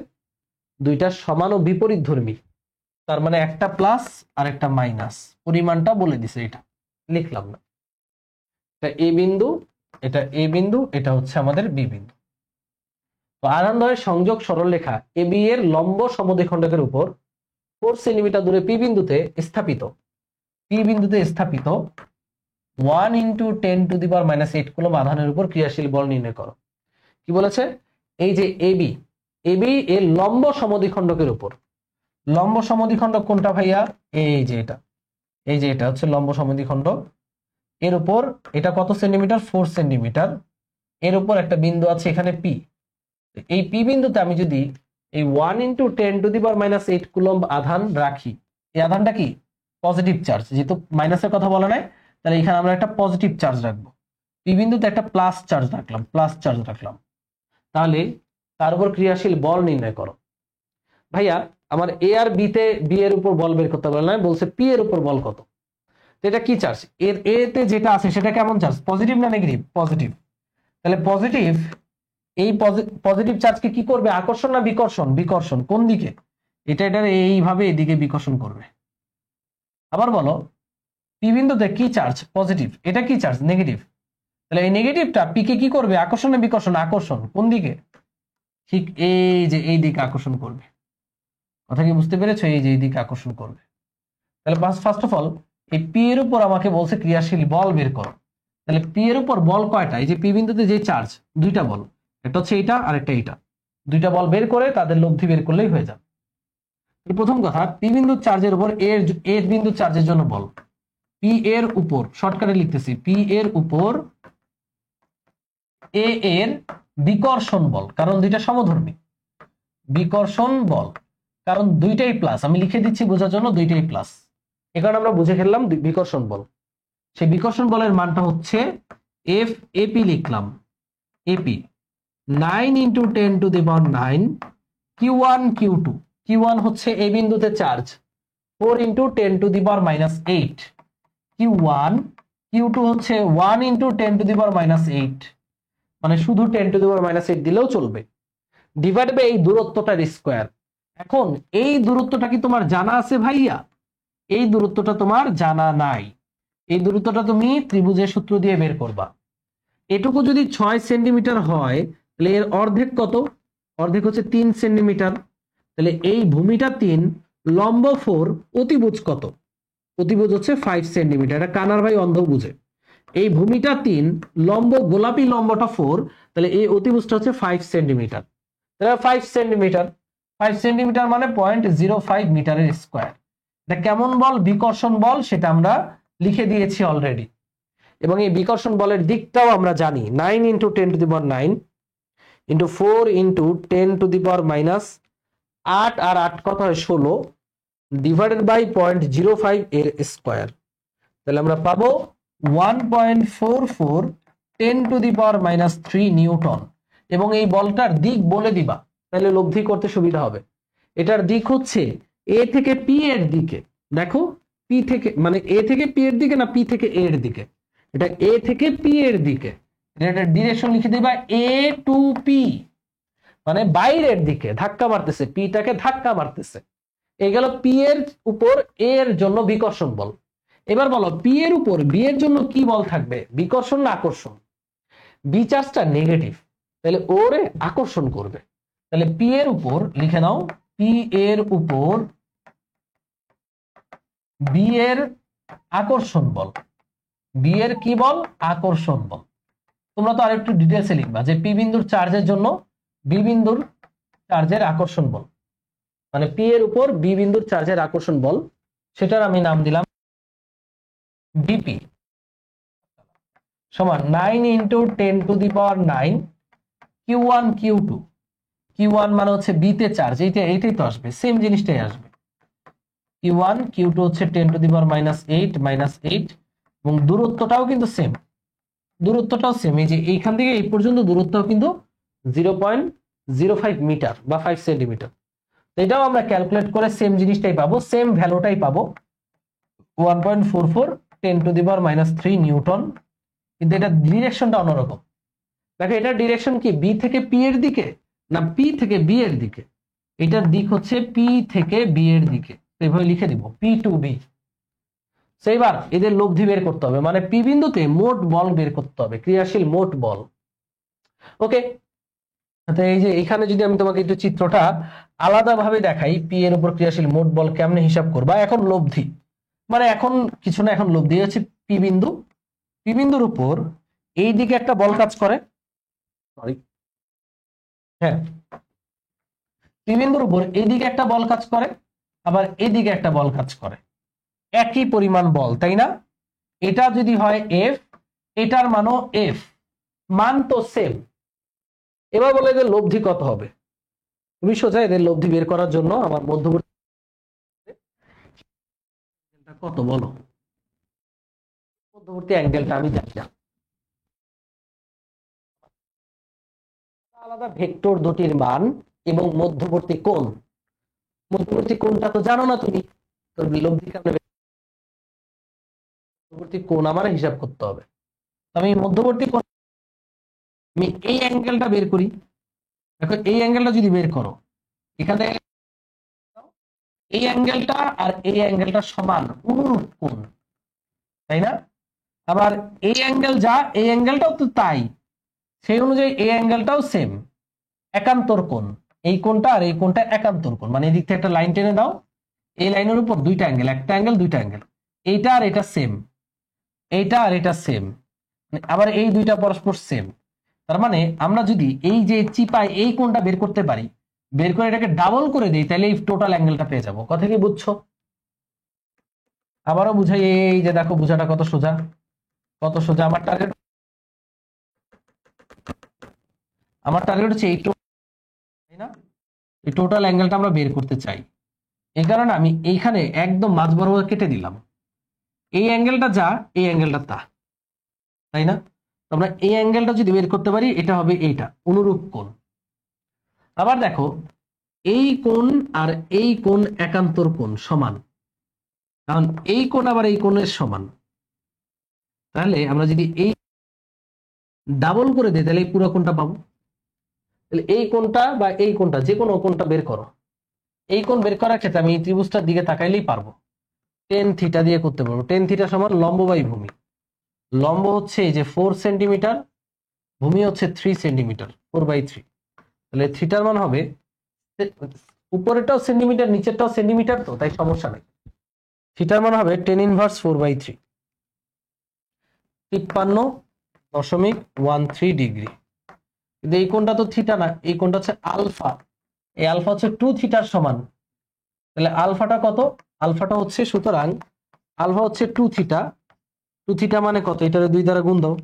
S1: দুইটা সমান ও বিপরীত ধর্মী, তার মানে একটা প্লাস আর একটা মাইনাস, পরিমাণটা বলে দিছে, এটা লিখলাম না। এটা এ বিন্দু, এটা এ বিন্দু, এটা হচ্ছে আমাদের বি বিন্দু। তো আধানদ্বয়ের সংযোগ সরলরেখা এ বি এর লম্ব সমদ্বিখণ্ডকের উপর 4 সেন্টিমিটার দূরে পি বিন্দুতে স্থাপিত 1 × 10⁻⁸ কুলম্ব আধানের উপর ক্রিয়াশীল বল নির্ণয় করো। কি বলেছে? এই যে এবি এর লম্ব সমদ্বিখণ্ডকের উপর, লম্ব সমদ্বিখণ্ডক কোনটা ভাইয়া? এই যে এটা হচ্ছে লম্ব সমদ্বিখণ্ডক। এর উপর এটা কত সেন্টিমিটার? 4 সেন্টিমিটার। এর উপর একটা বিন্দু আছে এখানে পি। এই পি বিন্দুতে আমি যদি এই 1 × 10⁻⁸ কুলম্ব আধান রাখি, এই আধানটা কি? পজিটিভ চার্জ, যেহেতু মাইনাসের কথা বলা নাই, তাহলে এখানে আমরা একটা পজিটিভ চার্জ রাখবো। পি বিন্দুতে একটা প্লাস চার্জ রাখলাম, তাহলে তার উপর ক্রিয়াশীল বল নির্ণয় করো। ভাইয়া, আমার এ আর বি এর উপর বল বের করতে বলে না, বলছে পি এর উপর বল কত। তো এটা কি চার্জ? এর এ তে যেটা আছে সেটা কেমন চার্জ? পজিটিভ না নেগেটিভ? পজিটিভ। তাহলে পজিটিভ, এই পজিটিভ চার্জকে কি করবে? আকর্ষণ না বিকর্ষণ? বিকর্ষণ। কোন দিকে? এটা এইভাবে এদিকে বিকর্ষণ করবে। আবার বলো, পি বিন্দুতে কি চার্জ? পজিটিভ। এটা কি চার্জ? নেগেটিভ। তাহলে এই নেগেটিভটা পি কে কি করবে? আকর্ষণ না বিকর্ষণ? আকর্ষণ। কোন দিকে? ঠিক এই যে এই দিকে আকর্ষণ করবে। কথা কি বুঝতে পেরেছো? এই যে এই দিকে আকর্ষণ করবে। তাহলে ফার্স্ট অফ অল এই পি এর উপর আমাকে বলছে ক্রিয়াশীল বল বের করো। তাহলে পি এর উপর বল কয়টা? এই যে পি বিন্দুতে যে চার্জ, দুইটা বল, একটা হচ্ছে এইটা আর একটা এইটা, দুইটা বল বের করে তাদের লব্ধি বের করলেই হয়ে যাবে। প্রথম কথা, পি বিন্দুর চার্জের উপর এ বিন্দুর চার্জের জন্য বল। পি এর উপর, শর্টকাটে লিখতেছি, পি এর উপর এ এর বিকর্ষণ বল, কারণ দুইটা সমধর্মী। বিকর্ষণ বল, কারণ দুইটাই প্লাস, আমি লিখে দিচ্ছি বোঝার জন্য, দুইটাই প্লাস, এ কারণে আমরা বুঝে ফেললাম বিকর্ষণ বল। সেই বিকর্ষণ বলের মানটা হচ্ছে এফ এপি, লিখলাম এপি 9 × 10⁹ Q1 Q2। Q1 হচ্ছে এ বিন্দুতে চার্জ 4 × 10⁻⁸। Q1, Q2 হচ্ছে 1 × 10⁻⁸, মানে শুধু 10⁻⁸ দিলেও চলবে, ডিভাইড বাই এই দূরত্বটার স্কয়ার। এখন এই দূরত্বটা কি তোমার জানা আছে ভাইয়া? এই দূরত্বটা তোমার জানা নাই। এই দূরত্বটা তুমি ত্রিভুজের সূত্র দিয়ে বের করবা। এটুকু যদি 6 সেন্টিমিটার হয়, তাহলে এর অর্ধেক কত? অর্ধেক হচ্ছে 3 সেন্টিমিটার। তাহলে এই ভূমিটা 3, লম্ব 4, অতিভুজ কত? অতিভুজ হচ্ছে 5 সেন্টিমিটার। এটা কানার ভাই অন্ধ বুঝে। এই ভূমিটা 3, লম্ব গোলাপি লম্বটা 4, তাহলে এই অতিভুজটা হচ্ছে 5 সেন্টিমিটার। তাহলে 5 সেন্টিমিটার মানে 0.05 মিটারের স্কয়ার। এটা কেমন বল? বিকর্ষণ বল, সেটা আমরা লিখে দিয়েছি অলরেডি। এবং এই বিকর্ষণ বলের দিকটাও আমরা জানি, 9 × 10⁹ × 4 × 10⁻⁸, 8 আর 8 কত হয়? 16, ডিভাইডেড বাই 0.05 এর স্কয়ার। তাহলে আমরা পাবো 1.44 10⁻³ নিউটন। এবং এই বলটার দিক বলে দিবা, তাহলে লব্ধি করতে সুবিধা হবে। এটার দিক হচ্ছে এ থেকে পি এর দিকে। দেখো, পি থেকে মানে এ থেকে পি এর দিকে না পি থেকে এ এর দিকে? এটা এ থেকে পি এর দিকে। এটা ডিরেকশন লিখে দিবা এ টু পি, মানে বাইরের দিকে ধাক্কা মারতেছে, পিটাকে ধাক্কা মারতেছে। এই গেল পি এর উপর এ এর জন্য বিকর্ষণ বল। এবার বলো, পি এর উপর বি এর জন্য কি বল থাকবে? বিকর্ষণ না আকর্ষণ? বি চার্জটা নেগেটিভ, তাহলে ওরে আকর্ষণ করবে। তাহলে পি এর উপর লিখে নাও, পি এর উপর বি এর আকর্ষণ বল। বি এর কি বল? আকর্ষণ বল। তোমরা তো আরেকটু ডিটেলসে লিখবা যে পি বিন্দুর চার্জের জন্য বি বিন্দুর চার্জের আকর্ষণ বল, মানে পি এর উপর বি বিন্দুর চার্জের আকর্ষণ বল, সেটার আমি নাম দিলাম বিপি, সমান 9 × 10⁹ Q1 Q2। Q1 মানে হচ্ছে বি তে চার্জ, এইটাই তো আসবে, সেম জিনিসটাই আসবে। Q1 Q2 হচ্ছে 10 টু দি পাওয়ার -8 এবং দূরত্বটাও কিন্তু সেম, দূরত্বটাও সেম। এই যে এইখান থেকে এই পর্যন্ত দূরত্বও কিন্তু 0.05 মিটার বা 5 সেন্টিমিটার। এটাও আমরা ক্যালকুলেট করে সেম জিনিসটাই পাবো, সেম ভ্যালুটাই পাবো, 1.44 10 টু দি পাওয়ার -3 নিউটন। কিন্তু এটা ডিরেকশনটা অন্যরকম। দেখো এটার ডিরেকশন কি বি থেকে পি এর দিকে না পি থেকে বি এর দিকে? এটার দিক হচ্ছে পি থেকে বি এর দিকে, এইভাবে লিখে দিব পি টু বি। সেইবার এদের লব্ধি বের করতে হবে, মানে পি বিন্দুতে মোট বল বের করতে হবে, ক্রিয়াশীল মোট বল। ওকে, এই যে এখানে যদি আমি তোমাকে একটু চিত্রটা আলাদাভাবে দেখাই, পি এর উপর ক্রিয়াশীল মোট বল কেমনে হিসাব করবা। এখন লব্ধি মানে এখন কিছু না, এখন লব্ধি হচ্ছে পি বিন্দু, পি বিন্দুর উপর এই দিকে একটা বল কাজ করে, সরি হ্যাঁ, পি বিন্দুর উপর এইদিকে একটা বল কাজ করে, আবার এদিকে একটা বল কাজ করে, একই পরিমাণ বল, তাই না? এটা যদি হয় এফ, এটার মানও এফ, মান তো সেম। এবার বলে এদের লব্ধি কত হবে। তুমি সোজা এদের লব্ধি বের করার জন্য আমার মধ্যবর্তী কত বলো, মধ্যবর্তী অ্যাঙ্গেলটা আমি জানি না, আলাদা ভেক্টর দুটির মান এবং মধ্যবর্তী কোণ, মধ্যবর্তী কোণটা তো জানো না তুমি, তোর লব্ধি কেমনে, মধ্যবর্তী কোণ আমার হিসাব করতে হবে। আমি মধ্যবর্তী কোণ, আমি এই অ্যাঙ্গেলটা বের করি। দেখো এই অ্যাঙ্গেলটা যদি বের করো, এখানে এই অ্যাঙ্গেলটা আর এই অ্যাঙ্গেলটা সমান, অনুরূপ কোণ, তাই না? আবার এই অ্যাঙ্গেল যা, এই অ্যাঙ্গেলটাও তো তাই, সেই অনুযায়ী এই অ্যাঙ্গেলটাও সেম, একান্তর কোণ। এই কোণটা আর এই কোণটা একান্তর কোণ, মানে এদিক থেকে একটা লাইন টেনে দাও, এই লাইনের উপর দুইটা অ্যাঙ্গেল, একটা অ্যাঙ্গেল দুইটা অ্যাঙ্গেল, এইটা আর এটা সেম, এইটা আর এটা সেম, আবার এই দুইটা পরস্পর সেম। তার মানে আমরা যদি এই যে চিপায় এই কোণটা বের করতে পারি, বের করে এটাকে ডাবল করে দিই, তাহলে এই টোটাল অ্যাঙ্গেলটা পেয়ে যাবো। কথা কি বুঝছো? আবারও বুঝাই, এই যে দেখো বুঝাটা কত সোজা, কত সোজা। আমার টার্গেট হচ্ছে এই তাই না, এই টোটাল অ্যাঙ্গেলটা আমরা বের করতে চাই। এই কারণে আমি এইখানে একদম মাঝ বরাবর কেটে দিলাম, এই অ্যাঙ্গেলটা যা এই অ্যাঙ্গেলটা তা, তাই না? আমরা এই অ্যাঙ্গেলটা যদি বের করতে পারি, এটা হবে এইটা, অনুরূপ কোণ। আবার দেখো এই কোণ আর এই কোণ একান্তর কোণ সমান, কারণ এই কোণ আবার এই কোণের সমান। তাহলে আমরা যদি এই ডাবল করে দিই, তাহলে এই পুরো কোণটা পাবো। তাহলে এই কোণটা বা এই কোণটা, যে কোনো কোণটা বের করো, এই কোণ বের করার ক্ষেত্রে আমি এই ত্রিভুজটার দিকে তাকাইলেই পারবো, টেন থিটা দিয়ে করতে পারবো। টেন থিটা সমান লম্ব বাই ভূমি, লম্ব হচ্ছে এই যে 4 সেন্টিমিটার, ভূমি হচ্ছে 3 সেন্টিমিটার, 4/3। তাহলে থিটার মান হবে, উপরেরটাও সেন্টিমিটার নিচেরটাও সেন্টিমিটার, তো তাই সমস্যা নাই। থিটার মান হবে 10 ইনভার্স 4/3, 53.13 ডিগ্রি। কিন্তু এই কোণটা তো থিটা না, এই কোণটা হচ্ছে আলফা, এই আলফা হচ্ছে 2 থিটার সমান। তাহলে আলফাটা কত? আলফাটা হচ্ছে, সুতরাং আলফা হচ্ছে 2 থিটা, 2 থিটা মানে কত, এটারে 2 দ্বারা গুণ দাও,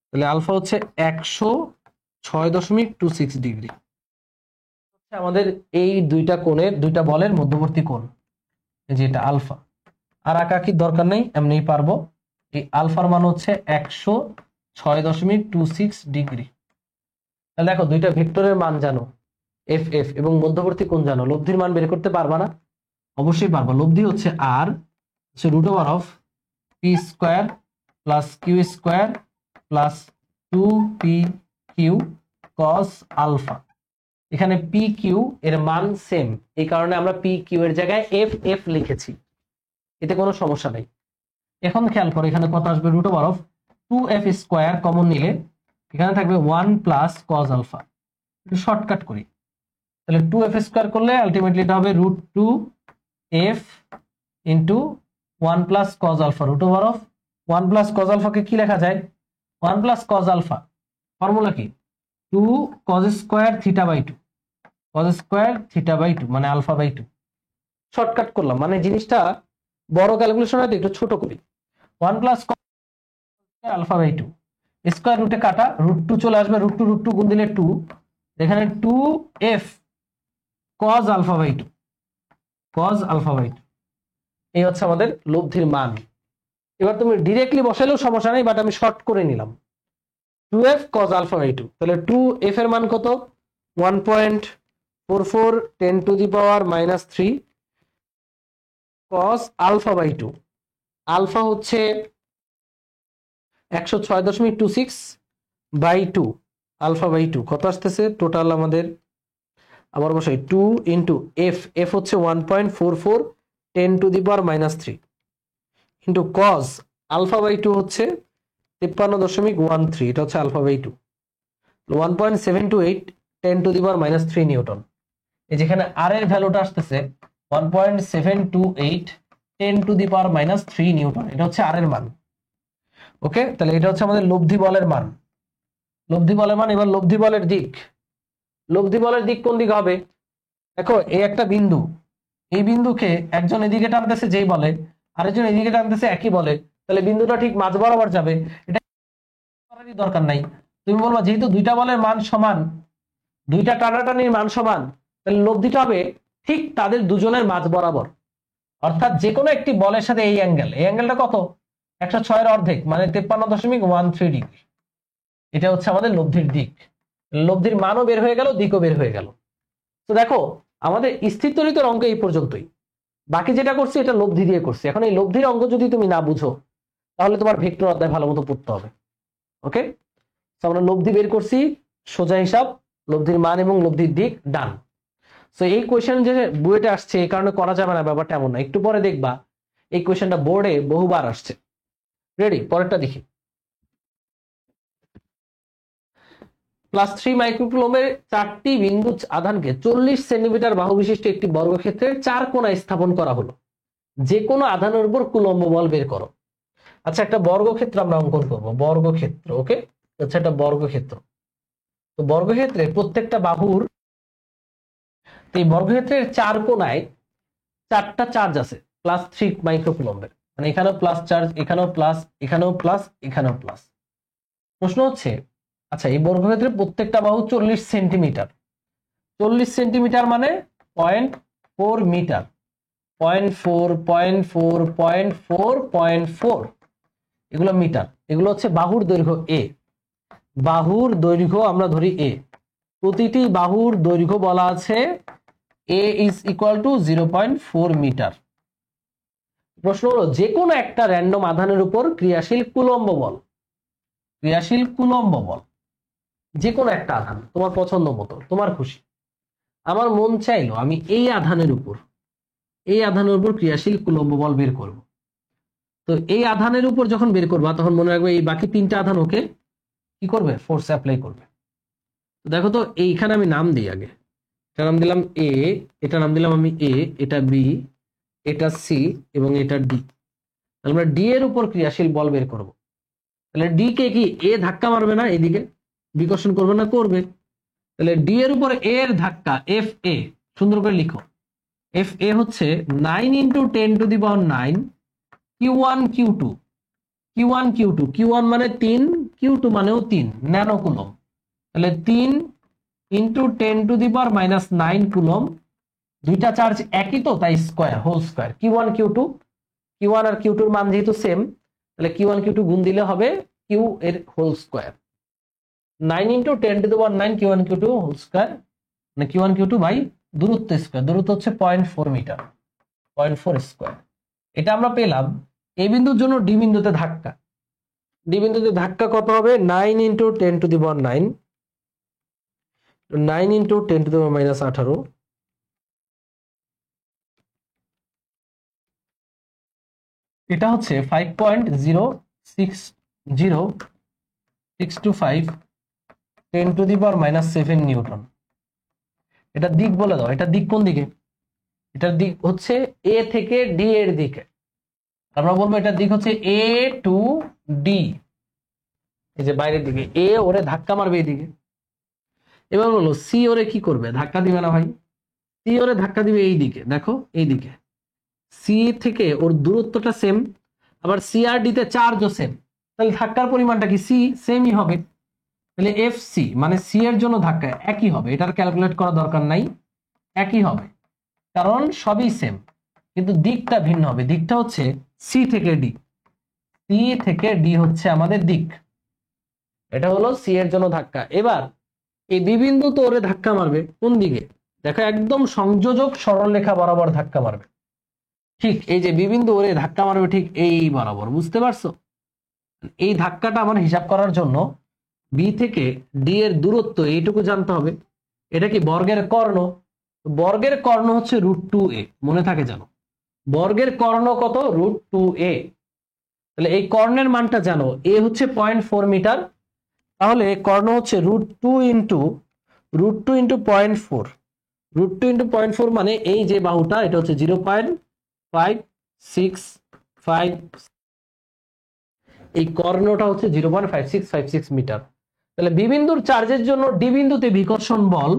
S1: তাহলে আলফা হচ্ছে 106.26 ডিগ্রি। আমাদের এই দুইটা কোণের, দুইটা বলের মধ্যবর্তী কোণ, এই যে এটা আলফা। আর আঁকাকির দরকার নেই, এমনিই পারবো। এই আলফার মান হচ্ছে 106.26 ডিগ্রি। তাহলে দেখো দুইটা ভেক্টরের মান জানো, এফ এফ, এবং মধ্যবর্তী কোণ জানো, লব্ধির মান বের করতে পারবা না? অবশ্যই পারবা। লব্ধি হচ্ছে আর হচ্ছে √of P square plus Q square plus 2pq cos alpha. এখানে পি কিউ এর মান সেম, এই কারণে আমরা পি কিউ এর জায়গায় এফ এফ লিখেছি, এতে কোনো সমস্যা নেই। এখন খেয়াল করো এখানে কত আসবে, √অফ 2f স্কোয়ার কমন নিলে এখানে থাকবে 1 প্লাস cos আলফা। একটু শর্টকাট করি, তাহলে 2f স্কোয়ার করলে আলটিমেটলি এটা হবে √2f into 1 plus cos alpha. √Of 1 plus cos আলফাকে কি লেখা যায়, 1 প্লাস cos আলফা ফর্মুলা কি, 2 cos square theta by 2, cos square theta by 2 মানে আলফা বাই 2। শর্টকাট করলাম, মানে জিনিসটা বড় ক্যালকুলেশন হয় একটু ছোট করি। 1 প্লাস আলফা বাই 2, স্কোয়ার রুটে কাটা, √2 চলে আসবে, √2 গুণ দিলে 2, এখানে 2f cos alpha by 2, cos alpha by 2। এই হচ্ছে আমাদের লব্ধির মান। এবার তুমি ডিরেক্টলি বসালেও সমস্যা নেই, বাট আমি শর্ট করে নিলাম 2f cos alpha by 2। তাহলে 2f এর মান কত? 1.44 10 to the power -3 cos alpha by 2। Alpha হচ্ছে 106.26 বাই 2, আলফা বাই 2 কত আসতেছে টোটাল আমাদের? আবার বসাই 2 ইন্টু এফ, এফ হচ্ছে 1.44 10 to the power -3 into cos alpha by 2 হচ্ছে 53.13, এটা হচ্ছে alpha by 2, 1.728 10 to the power -3 newton. এই যেখানে আর এর ভ্যালুটা আসতেছে 1.728 10 to the power -3 নিউটন, এটা হচ্ছে আর এর মান। ওকে, তাহলে এটা হচ্ছে আমাদের লব্ধি বলের মান। লব্ধি বলের মান। এবার লব্ধি বলের দিক, লব্ধি বলের দিক কোন দিকে হবে? দেখো এই একটা বিন্দু, এই বিন্দুকে একজন এদিকে টানতেছে যেই বলে, আরেকজন এদিকে টানতেছে একই বলে, তাহলে বিন্দুটা ঠিক মাঝ বরাবর যাবে। এটা করারই দরকার নাই। তুমি বলবা যেহেতু দুইটা বলের মান সমান, দুইটা টানাটানির মান সমান, তাহলে লব্ধিটা হবে ঠিক তাদের দুজনের মাঝ বরাবর। অর্থাৎ যে কোনো একটি বলের সাথে এই অ্যাঙ্গেল, এই অ্যাঙ্গেলটা কত? 106 এর অর্ধেক মানে 53.13 ডিগ্রি। এটা হচ্ছে আমাদের লব্ধির দিক। লব্ধির মানও বের হয়ে গেল, দিকও বের হয়ে গেল। তো দেখো আমাদের স্থিরতরিতের অঙ্ক এই পর্যন্তই। বাকি যেটা করছি এটা লব্ধি দিয়ে করছি। এখন এই লব্ধির অঙ্ক যদি তুমি না বুঝো তাহলে তোমার ভেক্টর অধ্যায় ভালো মতো পড়তে হবে। ওকে, তো আমরা লব্ধি বের করছি, সোজা হিসাব, লব্ধির মান এবং লব্ধির দিক ডান। সো এই কোয়েশ্চেন যে বুয়েটে আসছে এই কারণে করা যাবে না ব্যাপারটা এমন না, একটু পরে দেখবা এই কোয়েশ্চেনটা বোর্ডে বহুবার আসছে। রেডি, পরেরটা দেখি। +3 মাইক্রোকুলমের 4টি বিন্দু আধানকে 40 সেন্টিমিটার বাহু বিশিষ্ট একটি বর্গক্ষেত্রের 4 কোণায় স্থাপন করা হলো। যে কোনো আধানের উপর কুলম্ব বল বের করো। আচ্ছা, একটা বর্গক্ষেত্র আমরা অঙ্কন করব, বর্গক্ষেত্র। ওকে, আচ্ছা একটা বর্গক্ষেত্র। তো বর্গক্ষেত্রে প্রত্যেকটা বাহুর, এই বর্গক্ষেত্রের 4 কোণায় 4টা চার্জ আছে +3 মাইক্রোকুলম্বের, মানে এখানেও প্লাস চার্জ, এখানেও প্লাস, এখানেও প্লাস, এখানেও প্লাস। প্রশ্ন হচ্ছে আচ্ছা এই বর্গক্ষেত্রের প্রত্যেকটা বাহু 40 সেন্টিমিটার, 40 সেন্টিমিটার মানে 0.4 মিটার, 0.4 0.4 0.4 0.4, এগুলো মিটার। এগুলো হচ্ছে বাহুর দৈর্ঘ্য এ। বাহুর দৈর্ঘ্য আমরা ধরি এ, প্রতিটি বাহুর দৈর্ঘ্য বলা আছে a is equal to 0.4 metre. প্রশ্ন হলো যে কোনো একটা র্যান্ডম আধানের উপর ক্রিয়াশীল কুলম্ব বল, ক্রিয়াশীল কুলম্ব বল, যে কোনো একটা আধান তোমার পছন্দ মতো, তোমার খুশি। আমার মন চাইলো আমি এই আধানের উপর, এই আধানের উপর ক্রিয়াশীল কুলম্ব বল বের করব। তো এই আধানের উপর যখন বের করবা তখন মনে রাখবে এই বাকি 3টা আধান ওকে কি করবে? ফোর্স অ্যাপ্লাই করবে। দেখো তো এইখানে আমি নাম দিই আগে, এটা নাম দিলাম এ, এটা নাম দিলাম আমি এ, এটা বি, এটা সি এবং এটা ডি। আমরা ডি এর উপর ক্রিয়াশীল বল বের করব। তাহলে ডি কে কি এ ধাক্কা মারবে না? এদিকে বিকর্ষণ করবে না? করবে। তাহলে ডি এর উপর এ এর ধাক্কা এফ এ, সুন্দর করে লিখো। এফ এ হচ্ছে 9 × 10 to the power 9 Q1 Q2, Q1 Q2, Q1 মানে 3, Q2 মানেও 3 ন্যানো কুলম। তাহলে 3 × 10 to the power -9 কুলম। দুইটা চার্জ একই তো, তাই square, whole square. Q1 Q2, Q1 আর Q2 এর মান যেহেতু সেম, তাহলে Q1 Q2 গুণ দিলে হবে Q এর whole square. 9 × 10 to the power 9 Q1 Q2 whole square, মানে Q1 Q2 বাই দূরত্ব স্কয়ার। দূরত্ব হচ্ছে 0.4 মিটার, 0.4 স্কয়ার। এটা আমরা পেলাম এই বিন্দুর জন্য ডি বিন্দুতে ধাক্কা। ডি বিন্দুতে ধাক্কা কত হবে? 9 × 10 to the power 9, 9 × 10 to the power -18, এটা হচ্ছে 5.060625 10 to the power -7 নিউটন। এটা দিক বলে দাও, এটা দিক কোন দিকে? এটার দিক হচ্ছে এ থেকে ডি এর দিকে। আমরা বলবো এটার দিক হচ্ছে এ টু ডি, এই যে বাইরের দিকে। এ ওরে ধাক্কা মারবে এইদিকে। এবার বলো সি ওরে কি করবে? ধাক্কা দিবে না ভাই, সি ওরে ধাক্কা দিবে এই দিকে। দেখো এই দিকে, সি থেকে ওর দূরত্বটা সেম, আবার সি আর ডি তে চার্জও সেম, তাহলে ধাক্কার পরিমাণটা কি? সি সেমই হবে। তাহলে এফ সি মানে সি এর জন্য ধাক্কা একই হবে, এটার ক্যালকুলেট করা দরকার নাই, একই হবে কারণ সবই সেম। কিন্তু দিকটা ভিন্ন হবে। দিকটা হচ্ছে সি থেকে ডি, সি থেকে ডি হচ্ছে আমাদের দিক। এটা হলো সি এর জন্য ধাক্কা। এবার এই বি বিন্দু তো ওরে ধাক্কা মারবে কোন দিকে? দেখো একদম সংযোজক সরলরেখা বরাবর ধাক্কা মারবে। ঠিক এই যে বি বিন্দু ওরে ধাক্কা মারবে ঠিক এই বরাবর, বুঝতে পারছো? এই ধাক্কাটা আমার হিসাব করার জন্য বি থেকে ডি এর দূরত্ব এইটুকু জানতে হবে। এটা কি বর্গের কর্ণ? বর্গের কর্ণ হচ্ছে √2a, মনে থাকে জানো। বর্গের কর্ণ কত? √2a। তাহলে এই কর্ণের মানটা জানো, এ হচ্ছে 0.4 মিটার, তাহলে কর্ণ হচ্ছে √2 ইন্টু 0.4। √2 × 0.4 মানে এই যে বাহুটা, এটা হচ্ছে 0.565। এই কর্ণটা হচ্ছে 0.5656 মিটার। তাহলে বি বিন্দুর চার্জের জন্য ডি বিন্দুতে বিকর্ষণ বল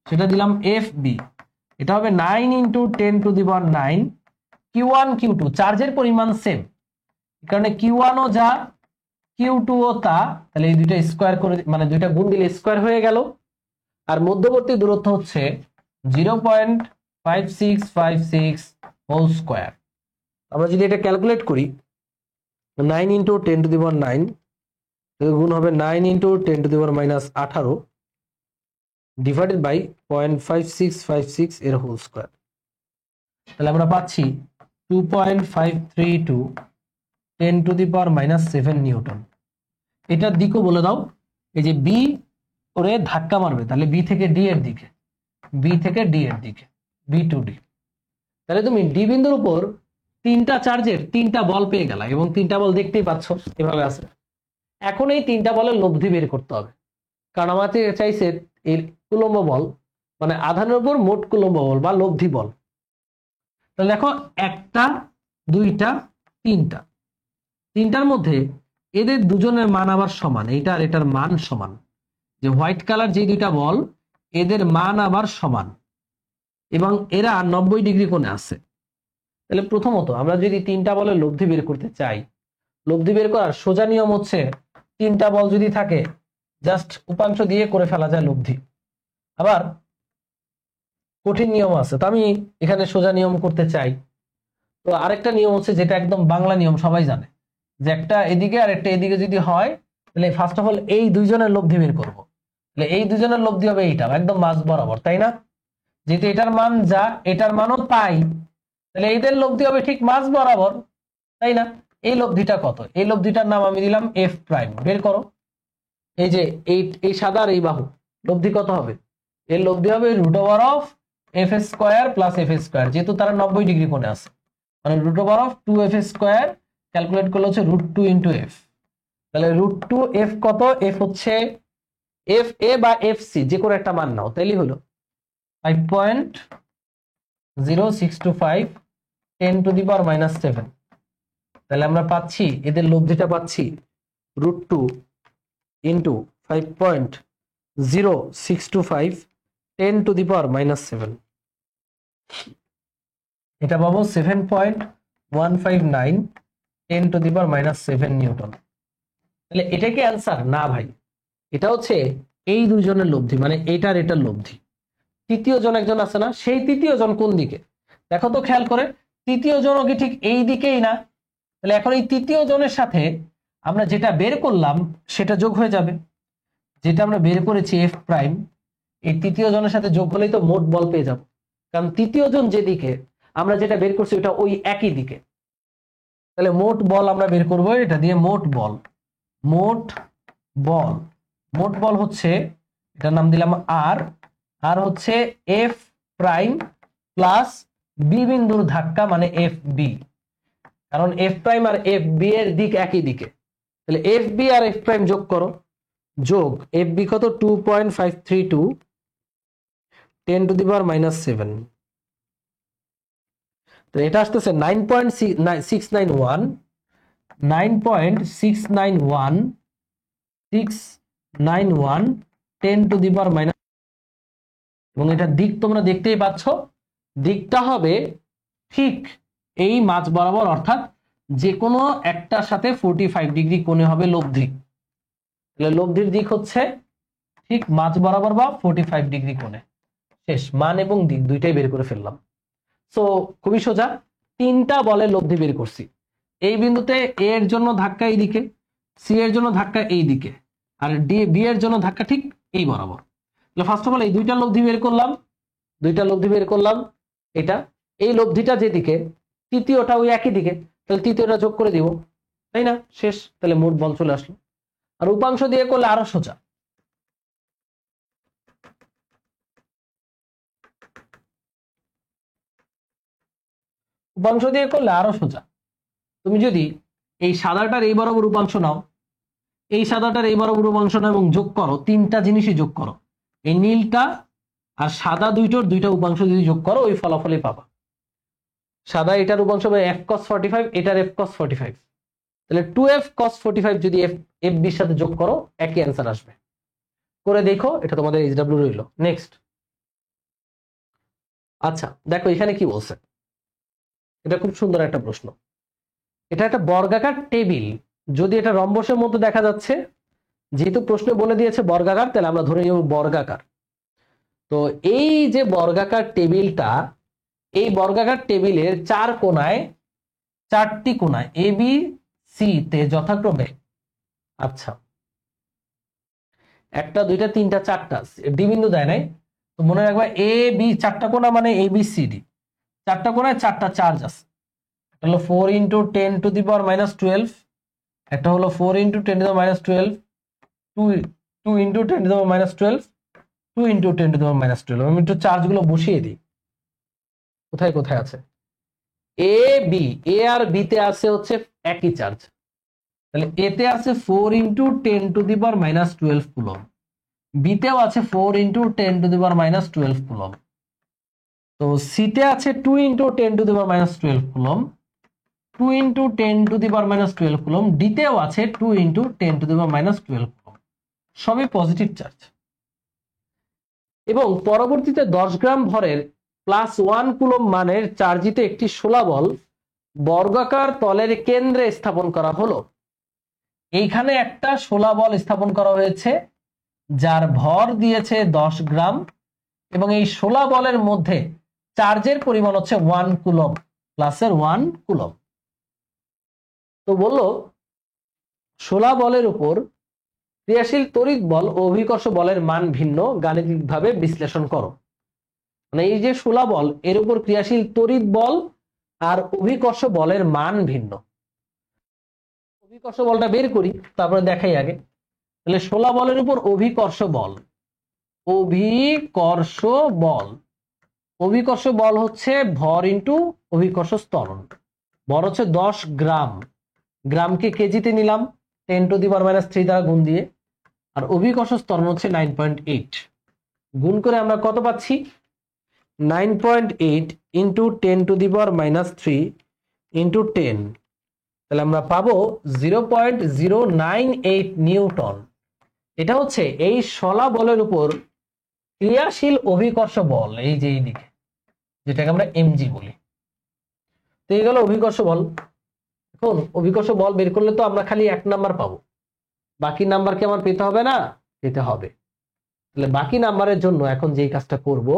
S1: সেটা দিলাম FB। এটা হবে 9 × 10⁹ Q1 Q2, চার্জের পরিমাণ সেম, কারণে Q1 ও যা Q2 ও তা, তাহলে এই দুইটা স্কয়ার করে মানে দুইটা গুণ দিলে স্কয়ার হয়ে গেল। আর মধ্যবর্তী দূরত্ব হচ্ছে 0.5656 হোল স্কয়ার। আমরা যদি এটা ক্যালকুলেট করি 9 × 10⁹, গুণ হবে 9 × 10⁻⁻18 ডিভাইডেড বাই 0.5656 এর হোল স্কয়ার। তাহলে আমরা পাচ্ছি 2.532 10⁻⁻7 নিউটন। এটার দিকও বলে দাও। এই যে বি ওরে ধাক্কা মারবে, তাহলে বি থেকে ডি এর দিকে, বি থেকে ডি এর দিকে, বি টু ডি। তাহলে তুমি ডি বিন্দুর উপর তিনটা চার্জের তিনটা বল পেয়ে গেলা, এবং তিনটা বল দেখতেই পাচ্ছ এভাবে আছে। এখন এই তিনটা বলের লব্ধি বের করতে হবে, কারণ আমাদের চাইছে এর কুলম্ব বল মানে আধানের উপর মোট কুলম্ব বল বা লব্ধি বল। তাহলে দেখো একটা, দুইটা, তিনটা, তিনটার মধ্যে এদের দুজনের মান আবার সমান, এইটা আর এটার মান সমান। যে হোয়াইট কালার যে দুইটা বল এদের মান আবার সমান, এবং এরা 90 ডিগ্রি কোণে আছে। তাহলে প্রথমত আমরা যদি তিনটা বলের লব্ধি বের করতে চাই, লব্ধি বের করার সোজা নিয়ম হচ্ছে তিনটা বল যদি থাকে জাস্ট উপাংশ দিয়ে করে ফেলা যায় লব্ধি। আবার কঠিন নিয়ম আছে, তো আমি এখানে সোজা নিয়ম করতে চাই। তো আরেকটা নিয়ম হচ্ছে যেটা একদম বাংলা নিয়ম, সবাই জানে, যে একটা এদিকে আর একটা এদিকে যদি হয় তাহলে ফার্স্ট অফ অল এই দুইজনের লব্ধি বের করবো। তাহলে এই দুজনের লব্ধি হবে এইটা একদম মাঝ বরাবর, তাই না? যেহেতু এটার মান যা এটার মানও তাই, তাহলে এদের লব্ধি হবে ঠিক মাঝ বরাবর, তাই না? এই লব্ধিটা কত? এই লব্ধিটার নাম আমি দিলাম F প্রাইম। বের করো। এই যে এই সাদা আর এই বাহু লব্ধি কত হবে? এর লব্ধি হবে √f² প্লাস f², যেহেতু তারা 90 ডিগ্রি কোণে আছে, মানে √2f², ক্যালকুলেট করলে হচ্ছে √2 × f। তাহলে √2f কত? f হচ্ছে fa বা fc, যে কোনো একটা মান নাও, তাইলেই হলো 5.0625 10⁻⁻7। তাহলে আমরা পাচ্ছি এদের লব্ধিটা পাচ্ছি √2 × 5.0625 10⁻⁻7। এটা পাবো 7.159 10⁻⁻7 নিউটন। তাহলে এটা কি অ্যান্সার? না ভাই, এটা হচ্ছে এই দুইজনের লব্ধি, মানে এটার এটার লব্ধি। তৃতীয় জন একজন আছে না, সেই তৃতীয় জন কোন দিকে দেখো তো খেয়াল করে। তৃতীয় জনও কি ঠিক এই দিকেই না? তাহলে এখন এই তৃতীয় জনের সাথে আমরা যেটা বের করলাম সেটা যোগ হয়ে যাবে। যেটা আমরা বের করেছি F প্রাইম, এই তৃতীয় জনের সাথে যোগ হলেই তো মোট বল পেয়ে যাব, কারণ তৃতীয় জন যেদিকে আমরা যেটা বের করছি ওটা ওই একই দিকে। তাহলে মোট বল আমরা বের করবো এটা দিয়ে। মোট বল, মোট বল, মোট বল হচ্ছে, এটার নাম দিলাম আর, আর হচ্ছে F প্রাইম প্লাস বি বিন্দুর ধাক্কা মানে FB, কারণ F প্রাইম আর FB এর দিক একই দিকে। তাহলে FB আর F প্রাইম যোগ করো, যোগ FB কত? 2.532 10⁻⁻7। তো এটা আসতেছে 9.691 10⁻⁻, এবং এটা দিক তোমরা দেখতেই পাচ্ছ, দিকটা হবে ঠিক এই মাঝ বরাবর, অর্থাৎ যে কোনো একটার সাথে 45 ডিগ্রি কোণে হবে লব্ধি। তাহলে লব্ধির দিক হচ্ছে ঠিক মাঝ বরাবর বা 45 ডিগ্রি কোণে। শেষ, মান এবং দিক দুইটাই বের করে ফেললাম। সো খুবই সোজা। তিনটা বলের লব্ধি বের করছি। এই বিন্দুতে এ এর জন্য ধাক্কা এইদিকে, সি এর জন্য ধাক্কা এই দিকে, আর বি এর জন্য ধাক্কা ঠিক এই বরাবর। ফার্স্ট অফ অল এই দুইটা লব্ধি বের করলাম, এটা এই লব্ধিটা যেদিকে, তৃতীয়টা ওই একই দিকে, তাহলে তৃতীয়টা যোগ করে দিব, তাই না? শেষ। তাহলে মোট বল চলে আসলো। আর উপাংশ দিয়ে করলে আরো সোজা। উপাংশ দিয়ে করলে আরো সোজা। তুমি যদি এই সাদাটার এই বরাবর উপাংশ নাও, এই সাদাটার এই বরাবর উপাংশ নাও এবং যোগ করো, তিনটা জিনিসই যোগ করো, এই নীলটা আর সাদা দুইটা উপাংশ যদি যোগ করো ওই ফলাফলই পাবা। সাদা এটার উপাংশ হবে f cos 45, এটার f cos 45, তাহলে 2f cos 45 যদি f b এর সাথে যোগ করো একই অ্যান্সার আসবে। করে দেখো, এটা তোমাদের HW রইল। নেক্সট। আচ্ছা দেখো এখানে কি বলছে, এটা খুব সুন্দর একটা প্রশ্ন। এটা একটা বর্গাকার টেবিল, যদি এটা রম্বসের মধ্যে দেখা যাচ্ছে, যেহেতু প্রশ্ন বলে দিয়েছে বর্গাকার, তাহলে আমরা ধরে নিব বর্গাকার। তো এই যে বর্গাকার টেবিলটা, এই বর্গাকার টেবিলের চার কোণায়, চারটি কোণায় এ বি সি তে যথাক্রমে, আচ্ছা একটা দুইটা তিনটা চারটা ডি বিন্দু দেয় নাই, তো মনে রাখবা এ বি চারটা কোণা মানে এ বি সি ডি, চারটা কোণায় চারটা চার্জ আছে। একটা হলো 4 × 10⁻12, একটা হলো 4 × 10⁻12, 2 × 10⁻12, 2 × 10⁻12। আমি একটু চার্জগুলো বসিয়ে দিই কোথায় কোথায় আছে। A B, A R B তে আছে হচ্ছে একই চার্জ, তাহলে এতে আছে 4 × 10⁻12 কুলম, বিতেও আছে 4 × 10⁻12 কুলম, তো সিতে আছে 2 × 10⁻12 কুলম, 2 × 10⁻12 কুলম, ডিতেও আছে 2 × 10⁻12 কুলম, সবই পজিটিভ চার্জ। এবং পরবর্তীতে 10 গ্রাম ভরের +1 কুলম মানের চার্জিত একটি শোলা বল বর্গাকার তলের কেন্দ্রে স্থাপন করা হলো। এইখানে একটা শোলা বল স্থাপন করা হয়েছে যার ভর দিয়েছে 10 গ্রাম, এবং এই শোলা বলের মধ্যে চার্জের পরিমাণ হচ্ছে 1 কুলম, প্লাসের 1 কুলম। তো বললো শোলা বলের উপর ক্রিয়াশীল তড়িৎ বল ও অভিকর্ষ বলের মান ভিন্ন, গাণিতিকভাবে বিশ্লেষণ করো। মানে এই যে শোলা বল, এর উপর ক্রিয়াশীল তড়িৎ বল আর অভিকর্ষ বলের মান ভিন্ন। অভিকর্ষ বলটা বের করি, তারপরে দেখাই আগে। তাহলে শোলা বলের উপর অভিকর্ষ বল, অভিকর্ষ বল হচ্ছে ভর ইন্টু অভিকর্ষ ত্বরণ। ভর হচ্ছে 10 গ্রাম, গ্রামকে কেজিতে নিলাম 10⁻³ দ্বারা গুণ দিয়ে, আর অভিকর্ষ ত্বরণ হচ্ছে 9.8। গুণ করে আমরা কত পাচ্ছি? 9.8 × 10⁻³ × 10, তাহলে আমরা পাবো 0.098 নিউটন। এটা হচ্ছে এই শলা বলের উপর ক্রিয়াশীল অভিকর্ষ বল, এই যে এইদিকে, যেটাকে আমরা mg বলি। তো এই গেল অভিকর্ষ বল। এখন অভিকর্ষ বল বের করলে তো আমরা খালি 1 নাম্বার পাবো, বাকি নাম্বার কি আমার পেতে হবে না? পেতে হবে। তাহলে বাকি নাম্বারের জন্য এখন যেই কাজটা করব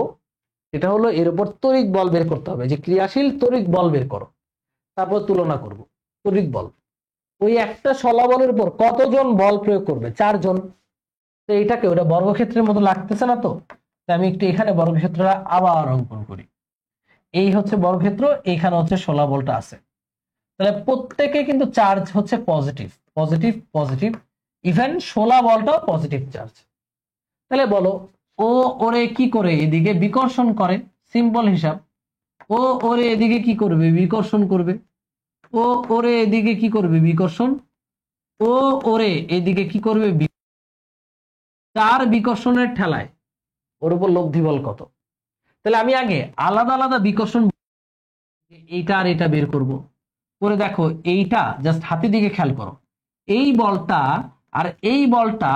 S1: সেটা হলো এর উপর তড়িৎ বল বের করতে হবে, যে ক্রিয়াশীল তড়িৎ বল বের করো, তারপর তুলনা করব। তড়িৎ বল ওই একটা শলা বলের উপর কতজন বল প্রয়োগ করবে? 4 জন। তো এইটাকে ওটা বর্গক্ষেত্রের মতো লাগতেছে না, তো আমি একটু এখানে বর্গক্ষেত্রটা আবার অঙ্কন করি। এই হচ্ছে বর্গক্ষেত্র, এইখানে হচ্ছে শলা বলটা আছে। তাহলে প্রত্যেকে কিন্তু চার্জ হচ্ছে পজিটিভ পজিটিভ পজিটিভ, ইভেন শোলা বলটাও পজিটিভ চার্জ। তাহলে বলো ও ওরে কি করে এদিকে বিকর্ষণ করে, সিম্পল হিসাব। ও ওরে এদিকে কি করবে? বিকর্ষণ করবে। ও ওরে এদিকে কি করবে? বিকর্ষণ। ও ওরে এদিকে কি করবে? চার বিকর্ষণের ঠেলায় ওর উপর লব্ধি বল কত? তাহলে আমি আগে আলাদা আলাদা বিকর্ষণ, এইটা আর এটা বের করব। করে দেখো এইটা জাস্ট হাতের দিকে খেয়াল করো, এই বলটা আর এই বলটা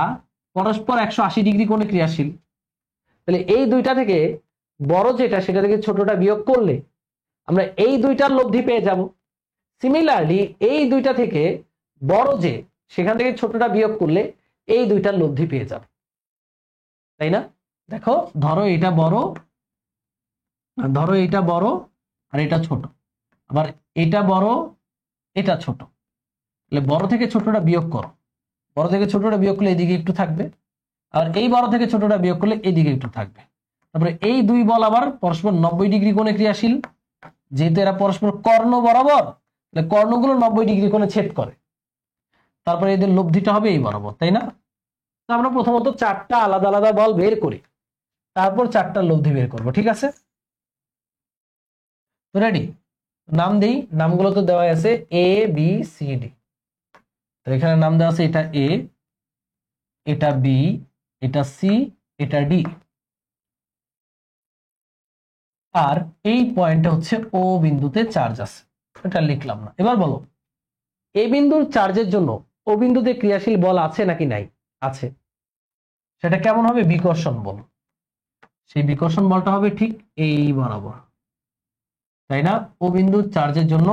S1: পরস্পর 180 ডিগ্রি কোণে ক্রিয়াশীল। তাহলে এই দুইটা থেকে বড় যেটা সেটা থেকে ছোটটা বিয়োগ করলে আমরা এই দুইটার লব্ধি পেয়ে যাব। সিমিলারলি এই দুইটা থেকে বড় যে সেখান থেকে ছোটটা বিয়োগ করলে এই দুইটার লব্ধি পেয়ে যাব, তাই না? দেখো ধরো এটা বড় আর এটা ছোট, আবার এটা বড় এটা ছোট, তাহলে বড় থেকে ছোটটা বিয়োগ করো, বড় থেকে ছোটটা বিয়োগ করলে এদিকে একটু থাকবে, আর এই বড় থেকে ছোটটা বিয়োগ করলে এদিকে একটু থাকবে। তারপরে এই দুই বল আবার পরস্পর 90 ডিগ্রি কোণে ক্রিয়াশীল, যেহেতু এরা পরস্পর কর্ণ বরাবর, তাহলে কর্ণগুলো 90 ডিগ্রি কোণে ছেদ করে, তারপরে এদের লব্ধিটা হবে এই বরাবর, তাই না? তো আমরা প্রথমত 4টা আলাদা আলাদা বল বের করি, তারপর 4টা লব্ধি বের করব, ঠিক আছে? তো রেডি, নাম দেই, নামগুলো তো দেওয়া আছে এ বি সি ডি। তো এখানে নাম দেওয়া আছে, এটা এ, এটা বি, এটা সি, এটা ডি, আর এই পয়েন্টে হচ্ছে ও বিন্দুতে চার্জ আছে, এটা লিখলাম না। এবার বলো, এ বিন্দুর চার্জের জন্য ও বিন্দুতে ক্রিয়াশীল বল আছে নাকি নাই? আছে। সেটা কেমন হবে? বিকর্ষণ বল। সেই বিকর্ষণ বলটা হবে ঠিক এই বরাবর, তাই না? ও বিন্দুর চার্জের জন্য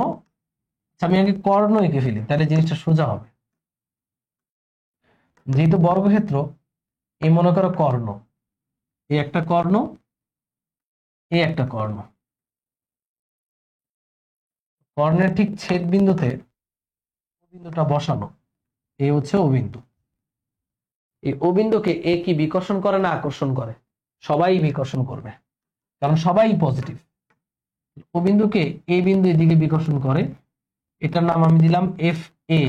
S1: আমি আগে কর্ণ এঁকে ফেলি, তাহলে জিনিসটা সোজা হবে। যেহেতু বর্গক্ষেত্র, এই মনে করো কর্ণ, এই একটা কর্ণ, এই একটা কর্ণ, কর্ণের ঠিক ছেদ বিন্দুতে ও বিন্দুটা বসানো, এই হচ্ছে ও বিন্দু। এই ও বিন্দুকে এ কি বিকর্ষণ করে না আকর্ষণ করে? সবাই বিকর্ষণ করবে, কারণ সবাই পজিটিভ। ও বিন্দুকে এ বিন্দু এদিকে বিকর্ষণ করে, এটার নাম আমি দিলাম এফ এ,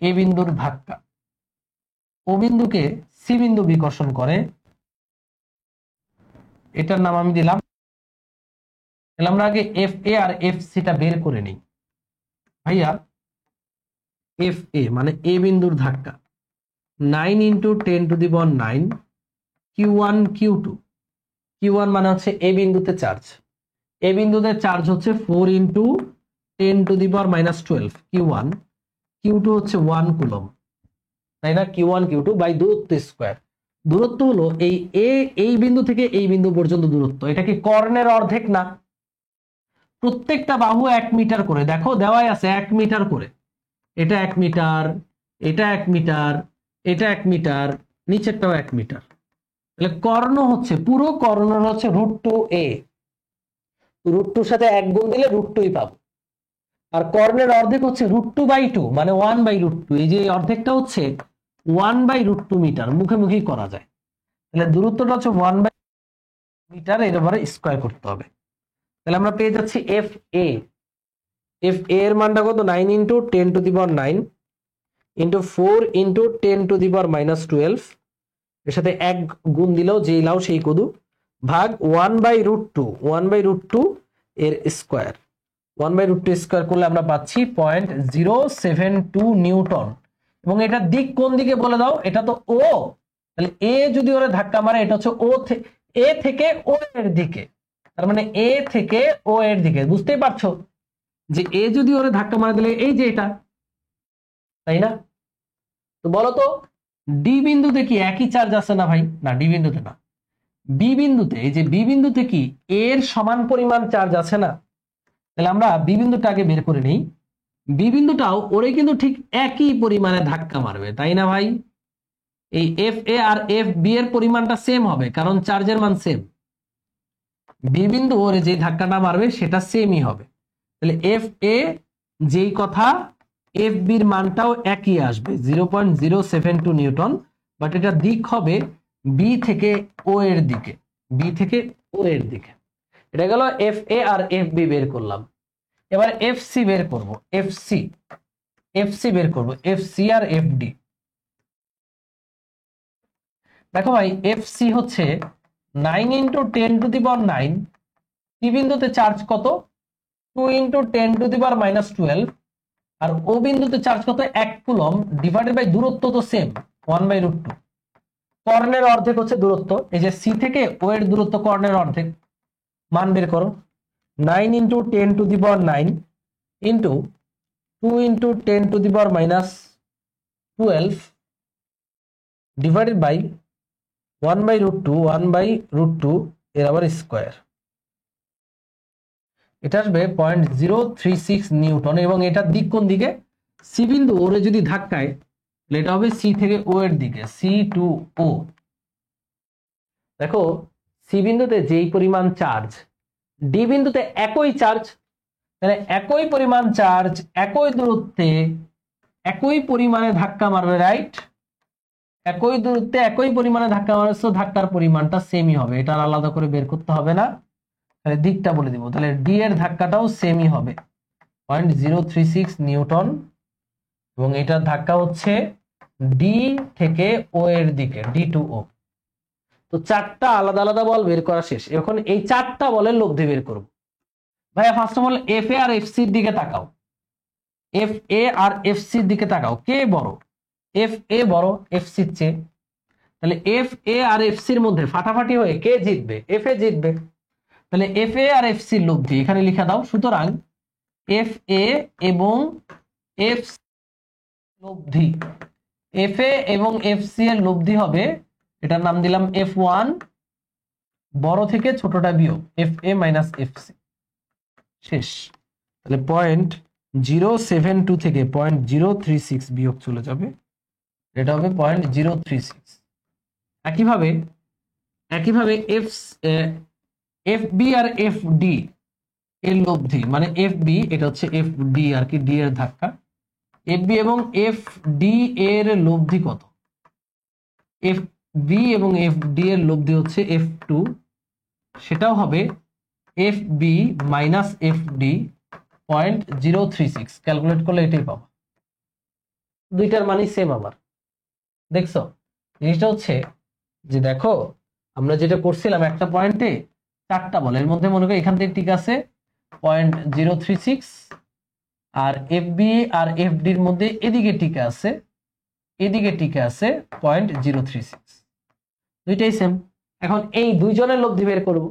S1: এ বিন্দুর ধাক্কা। ও বিন্দুকে সি বিন্দু বিকর্ষণ করে, এটার নাম আমি দিলাম, আমরা আগে এফ এ আর এফ সিটা বের করে নিই। ভাইয়া এফ এ মানে এ বিন্দুর ধাক্কা, 9 × 10⁹ Q1 Q2। Q1 মানে হচ্ছে এ বিন্দুতে চার্জ, এ বিন্দুতে চার্জ হচ্ছে 4 × 10⁻12 Q1, Q2 হচ্ছে 1 কুলম, তাই না? Q1 Q2 বাই দূরত্ব স্কয়ার। দূরত্ব হলো এই বিন্দু থেকে এই বিন্দু পর্যন্ত দূরত্ব। এটা কি কর্ণের অর্ধেক না? প্রত্যেকটা বাহু 1 মিটার করে, দেখো দেওয়াই আছে 1 মিটার করে। এটা 1 মিটার, এটা 1 মিটার, এটা 1 মিটার, নিচেরটাও 1 মিটার। তাহলে কর্ণ হচ্ছে, পুরো কর্ণ হচ্ছে √2a, √2 সাথে 1 গুণ দিলে √2ই পাবো। আর কর্ণের অর্ধেক হচ্ছে √2/2 মানে 1/√2। এই যে অর্ধেকটা হচ্ছে 1/√2 মিটার, মুখে মুখেই করা যায়। তাহলে দূরত্বটা হচ্ছে 1 মিটার, এর উপরে স্কয়ার করতে হবে। তাহলে আমরা পেয়ে যাচ্ছি এফ এ, এফ এ এর মানটা কত? 9 × 10⁹ × 4 × 10⁻12, এর সাথে 1 গুণ দিলেও যেই লাও সেই কদু, ভাগ 1/√2, 1/√2 এর স্কয়ার। 1/√2 স্কয়ার করলে আমরা পাচ্ছি 0.072 নিউটন। এবং এটা দিক কোন দিকে বলে দাও? এটা তো ও, তাহলে এ যদি ওরে ধাক্কা মারে, এটা হচ্ছে এ থেকে ও এর দিকে, তার মানে এ থেকে ও এর দিকে। বুঝতেই পারছো যে এ যদি ওরে ধাক্কা মারে দিলে এই যে এটা, তাই না? তো বলো তো, ডি বিন্দুতে কি একই চার্জ আছে না ভাই? না, ডি বিন্দুতে না, বি বিন্দুতে। এই যে বি বিন্দুতে কি এর সমান পরিমাণ চার্জ আছে না? তাহলে আমরা বি বিন্দুটা আগে বের করে নিই। বি বিন্দুটাও ওরে কিন্তু ঠিক একই পরিমাণে ধাক্কা মারবে, তাই না ভাই? এই এফ এ আর এফ বি এর পরিমাণটা সেম হবে, কারণ চার্জের মান সেম। বি বিন্দু ওরে যে ধাক্কাটা মারবে সেটা সেমই হবে। তাহলে এফ এ যেই কথা, এফ বির মানটাও একই আসবে, 0.072 নিউটন। বাট এটা দিক হবে বি থেকে ও এর দিকে, বি থেকে ও এর দিকে। এটা গেল এফ এ আর এফ বি বের করলাম। এবার এফ সি বের করব, এফ সি বের করব, এফ সি আর এফ ডি। দেখো ভাই, এফ সি হচ্ছে 9 × 10⁹, সি বিন্দুতে চার্জ কত? 2 × 10⁻12, আর ও বিন্দুতে চার্জ কত? 1 কুলম, ডিভাইডেড বাই দূরত্ব তো সেম, 1/√2। কর্ণের অর্ধেক হচ্ছে দূরত্ব, এই যে সি থেকে ও এর দূরত্ব কর্ণের অর্ধেক, মান বের করো। 9 × 10⁹ ইন্টু 2 × 10⁻12 ডিভাইডেড বাই 1/√2 এর আবার স্কয়ার। এটা আসবে 0.036 নিউটন। এবং এটার দিক কোন দিকে? সি বিন্দু ওরে যদি ধাক্কায়, এটা হবে সি থেকে ও এর দিকে, সি টু ও। দেখো, সি বিন্দুতে যেই পরিমাণ চার্জ, ডি বিন্দুতে একই চার্জ, তাহলে একই পরিমাণ চার্জ একই দূরত্বে একই পরিমাণে ধাক্কা মারবে, রাইট? একই দূরত্বে একই পরিমাণে ধাক্কা মারবে, সো ধাক্কার পরিমাণটা সেমই হবে, এটা আলাদা করে বের করতে হবে না। তাহলে দিকটা বলে দিব, তাহলে ডি এর ধাক্কাটাও সেমই হবে 0.036 নিউটন, এবং এটার ধাক্কা হচ্ছে ডি থেকে ও এর দিকে, ডি টু ও। তো চারটা আলাদা আলাদা বল বের করা শেষ। এখন এই চারটা বলের লব্ধি বের করব। ভাইয়া first of all F A আর এফ সির দিকে তাকাও, এফ এ আর এফ সির দিকে তাকাও, কে বড়? এফ এ বড় এফ সির চেয়ে। তাহলে এফ এ আর এফ সির মধ্যে ফাটাফাটি হয়ে কে জিতবে? এফ এ জিতবে। তাহলে এফ এ আর এফ সির লব্ধি এখানে লিখে দাও। সুতরাং এফ এ এবং এফ লব্ধি, এফ এ এবং এফ সি এর লব্ধি হবে, এটার নাম দিলাম এফ ওয়ান, বড় থেকে ছোটটা বিয়োগ F A minus F C, শেষ। তাহলে 0.072 থেকে 0.036 বিয়োগ চলে যাবে, এটা হবে 0.036। একইভাবে এফ বি আর এফ ডি এর লব্ধি, মানে এফ বি, এটা হচ্ছে এফ ডি আর কি, ডি এর ধাক্কা। এফ বি এবং এফ ডি এর লব্ধি কত? এফ বি এবং এফ ডি এর লব্ধি হচ্ছে এফ টু, সেটাও হবে F B minus F D 0.036। Calculate করলে এটাই পাবো, দুইটার মানই সেম। আবার দেখছো জিনিসটা হচ্ছে যে, দেখো আমরা যেটা করছিলাম একটা পয়েন্টে চারটা বল, এর মধ্যে মনে করি এখান থেকে ঠিক আছে 0.036, আর এফ বি আর এফ ডির মধ্যে এদিকে টিকে আছে, এদিকে টিকে আছে 0.036, দুইটাই সেম। এখন এই দুইজনের লব্ধি বের করব।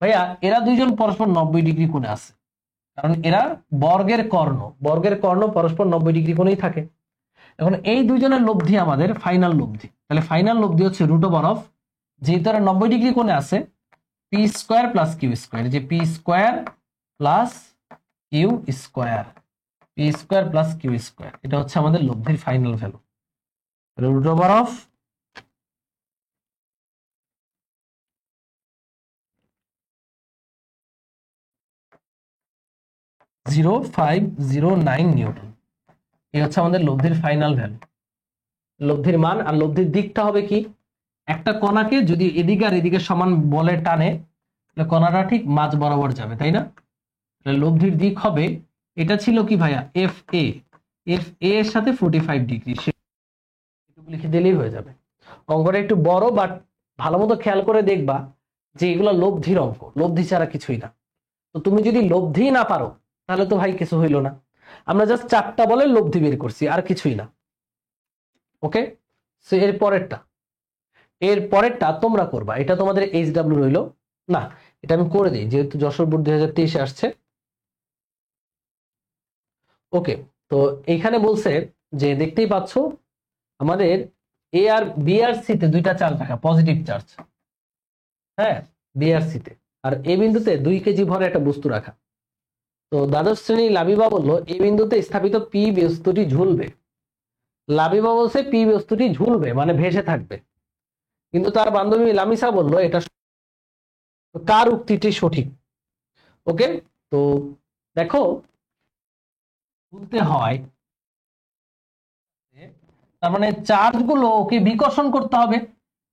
S1: ভাইয়া এরা দুইজন পরস্পর 90 ডিগ্রি কোণে আছে, কারণ এরা বর্গের কর্ণ পরস্পর 90 ডিগ্রি কোণেই থাকে। এখন এই দুইজনের লব্ধি আমাদের ফাইনাল লব্ধি। তাহলে ফাইনাল লব্ধি হচ্ছে রুট ওভার অফ, যেহেতু এরা 90 ডিগ্রি কোণে আছে, P square plus Q square, যে P square plus Q square, P square plus Q square, এটা হচ্ছে আমাদের লব্ধির final value. Root over of 0.509 newton, এই হচ্ছে আমাদের লব্ধির ফাইনাল ভ্যালু, লব্ধির মান। আর লব্ধির দিকটা হবে কি? একটা কণাকে যদি এদিকে আর এদিকে সমান বলে টানে, তাহলে কণাটা ঠিক মাঝ বরাবর যাবে, তাই না? তাহলে লব্ধির দিক হবে, এটা ছিল কি ভাইয়া এফ এ, এফ এ এর সাথে 45 ডিগ্রি, সেটুকু লিখে দিলেই হয়ে যাবে। অঙ্কটা একটু বড়, বাট ভালো মতো খেয়াল করে দেখবা যে এগুলো লব্ধির অঙ্ক, লব্ধি ছাড়া কিছুই না। তো তুমি যদি লব্ধি না পারো তাহলে তো ভাই কিছু হইলো না। আমরা জাস্ট চারটা বলে লব্ধি বের করছি, আর কিছুই না। ওকে, সো এর পরেরটা তোমরা করবা, এটা তোমাদের এইচডব্লিউ রইলো না, এটা আমি করে দিই যেহেতু যশোর বোর্ড 2023 আসছে। ওকে, তো এইখানে বলছে যে দেখতেই পাচ্ছ আমাদের এ আর বি আর সি তে দুইটা চার্জ রাখা, পজিটিভ চার্জ, হ্যাঁ, বি আর সি তে, আর এই বিন্দুতে 2 কেজি ভরে একটা বস্তু রাখা। তো দ্বাদশ শ্রেণী লাবিবা বললো এই বিন্দুতে স্থাপিত পি বস্তুটি ঝুলবে। লাবিবা বলছে পি বস্তুটি ঝুলবে মানে ভেসে থাকবে, কিন্তু তার বান্ধবী লামিসা বললো এটা, কার উক্তিটি সঠিক? ওকে, তো দেখো বলতে হয়, তার মানে চার্জ গুলো ওকে বিকর্ষণ করতে হবে,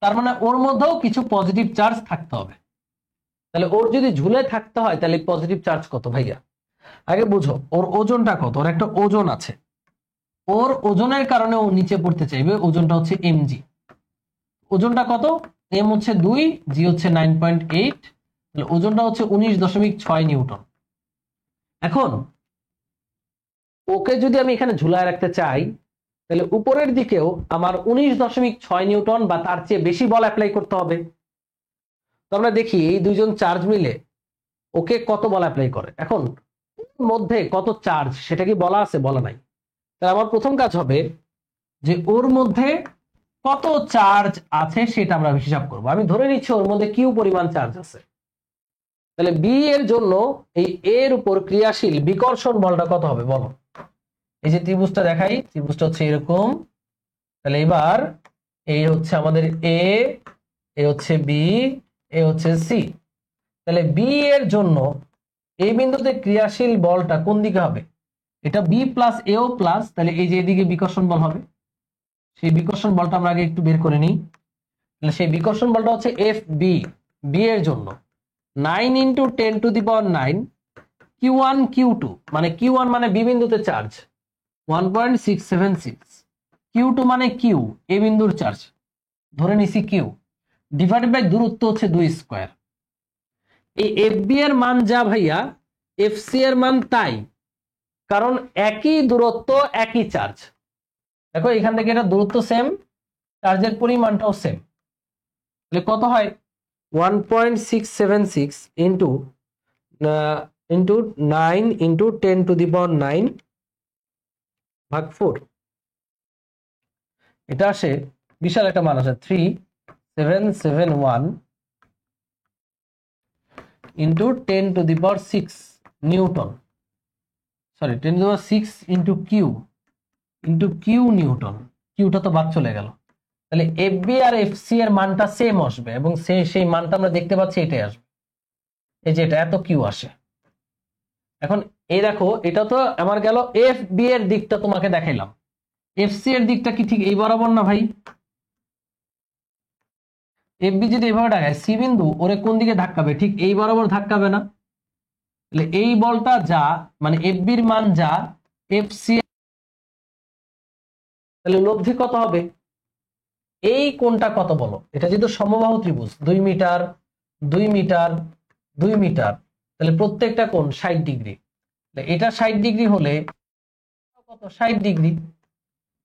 S1: তার মানে ওর মধ্যেও কিছু পজিটিভ চার্জ থাকতে হবে। তাহলে ওর যদি ঝুলে থাকতে হয় তাহলে পজিটিভ চার্জ কত ভাইয়া? আগে বুঝো ওর ওজনটা কত, ওর একটা ওজন আছে, ওর ওজনের কারণে ও নিচে পড়তে চাইবে, ওজনটা হচ্ছে এমজি। ওজনটা কত? এম হচ্ছে 2, জি হচ্ছে 9.8, তাহলে ওজনটা হচ্ছে 19.6 নিউটন। এখন ওকে যদি আমি এখানে ঝুলায় রাখতে চাই তাহলে উপরের দিকেও আমার 19.6 নিউটন বা তার চেয়ে বেশি বল অ্যাপ্লাই করতে হবে। তো আমরা দেখি এই দুইজন চার্জ মিলে ওকে কত বল অ্যাপ্লাই করে। এখন মধ্যে কত চার্জ সেটা কি বলা আছে? বলা নাই। তাহলে আমার প্রথম কাজ হবে যে ওর মধ্যে কত চার্জ আছে সেটা আমরা হিসাব করব। আমি ধরে নিচ্ছি ওর মধ্যে কিউ পরিমাণ চার্জ আছে, তাহলে বি এর জন্য এই এর উপর ক্রিয়াশীল বিকর্ষণ বলটা কত হবে বলো? এই যে ত্রিভুজটা দেখাই, ত্রিভুজটা হচ্ছে এরকম, তাহলে এবার এই হচ্ছে আমাদের এ হচ্ছে বি, এ হচ্ছে সি। তাহলে বি এর জন্য এই বিন্দুতে ক্রিয়াশীল বলটা কোন দিকে হবে? এটা বি প্লাস এও প্লাস, তাহলে এই যে এদিকে বিকর্ষণ বল হবে। সেই বিকর্ষণ বলটা আমরা আগে একটু বের করে নিই। তাহলে সেই বিকর্ষণ বলটা হচ্ছে এফ বি, বি এর জন্য 9 ইন্টু 10⁹ Q1 Q2, মানে Q1 মানে বি বিন্দুতে চার্জ 1.676, Q2 মানে কিউ এ বিন্দুর চার্জ ধরে নিছি কিউ, ডিভাইডেড বাই দূরত্ব হচ্ছে 2 স্কয়ার। এই এফ বি এর মান যা ভাইয়া, এফ সি এর মান তাই, কারণ একই দূরত্ব একই চার্জ। দেখো এখান থেকে এটা দূরত্ব সেম, চার্জের পরিমাণটাও সেম। তাহলে কত হয়? 1.676 ইন্টু 9 ইন্টু 10⁹ ভাগ 4, এটা আসে বিশাল একটা মান আছে 3771 into 10⁶ newton, sorry 10⁶ into Q newton, কিউটা তো বাদ চলে গেল। তাহলে এফ বি আর এফ সি এর মানটা সেম আসবে, এবং সেই মানটা আমরা দেখতে পাচ্ছি এটাই আসবে, এই যে এটা এত কিউ আসে। এখন এই দেখো এটা তো আমার গেল এফ বি এর দিকটা তোমাকে দেখাইলাম, এফ সি এর দিকটা কি ঠিক এই বরাবর না ভাই? এফ বি যদি এভাবে দেখায়, সি বিন্দু ওরে কোন দিকে ধাক্কাবে? ঠিক এই বরাবর ধাক্কাবে না? তাহলে এই বলটা যা, মানে এফ বির মান যা, এফ সি, তাহলে লব্ধি কত হবে? এই কোণটা কত বলো? এটা যেহেতু সমবাহু ত্রিভুজ, 2 মিটার 2 মিটার 2 মিটার, তাহলে প্রত্যেকটা কোণ 60 ডিগ্রি। এটা 60 ডিগ্রি হলে কত? 60 ডিগ্রি।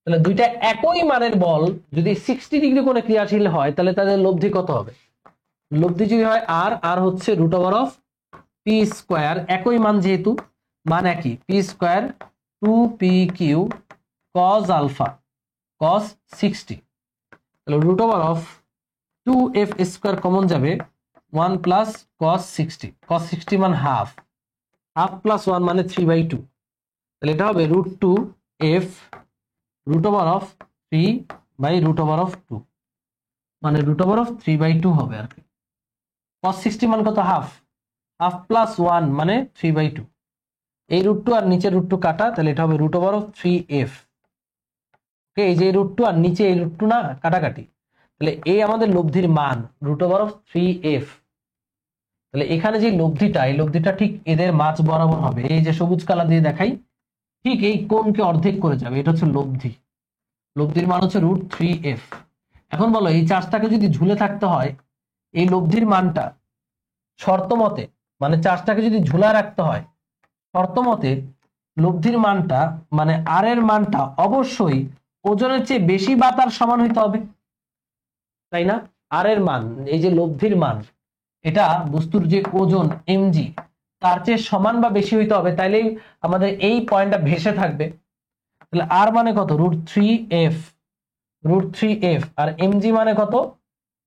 S1: তাহলে দুইটা একই মানের বল যদি 60 ডিগ্রি কোণে ক্রিয়াশীল হয়, তাহলে তাদের লব্ধি কত হবে? লব্ধি যদি হয় আর, আর হচ্ছে √অফ পি স্কয়ার, একই মান যেহেতু, মান একই, p square 2p³ cos alpha cos 60, তাহলে √অফ 2f স্কয়ার কমন যাবে, 1 প্লাস cos 60, cos 60 মান হাফ, হাফ প্লাস 1 মানে 3/2, তাহলে এটা হবে √2f √অফ 3/√2, মানে √অফ 3/2 হবে আর কি। cos 60 মান কত? হাফ, হাফ প্লাস 1 মানে 3/2, এই √2 আর নিচে √2 কাটা, তাহলে এটা হবে √অফ 3f। ওকে, এই যে √2 আর নিচে এই √2 না কাটাকাটি, তাহলে এই আমাদের লব্ধির মান √অফ 3f। তাহলে এখানে যে লব্ধিটা, এই লব্ধিটা ঠিক এদের মাঝ বরাবর হবে, এই যে সবুজ কালা দিয়ে দেখাই, ঠিক এই কোণকে অর্ধেক করে যাবে, এটা হচ্ছে লব্ধি। লব্ধির মান হচ্ছে √3f। এখন বলো এই চার্জটাকে যদি ঝুলে থাকতে হয়, এই লব্ধির মানটা শর্ত মতে, মানে চার্জটাকে যদি ঝুলা রাখতে হয় শর্ত মতে, লব্ধির মানটা মানে আর এর মানটা অবশ্যই ওজনের চেয়ে বেশি বা তার সমান হইতে হবে, তাই না? আর এর মান, এই যে লব্ধির মান, এটা বস্তুর যে ওজন mg তার চেয়ে সমান বা বেশি হইতে হবে, তাইলেই আমাদের এই পয়েন্টটা ভেসে থাকবে। তাহলে আর মানে কত? √3f, √3f, আর mg মানে কত?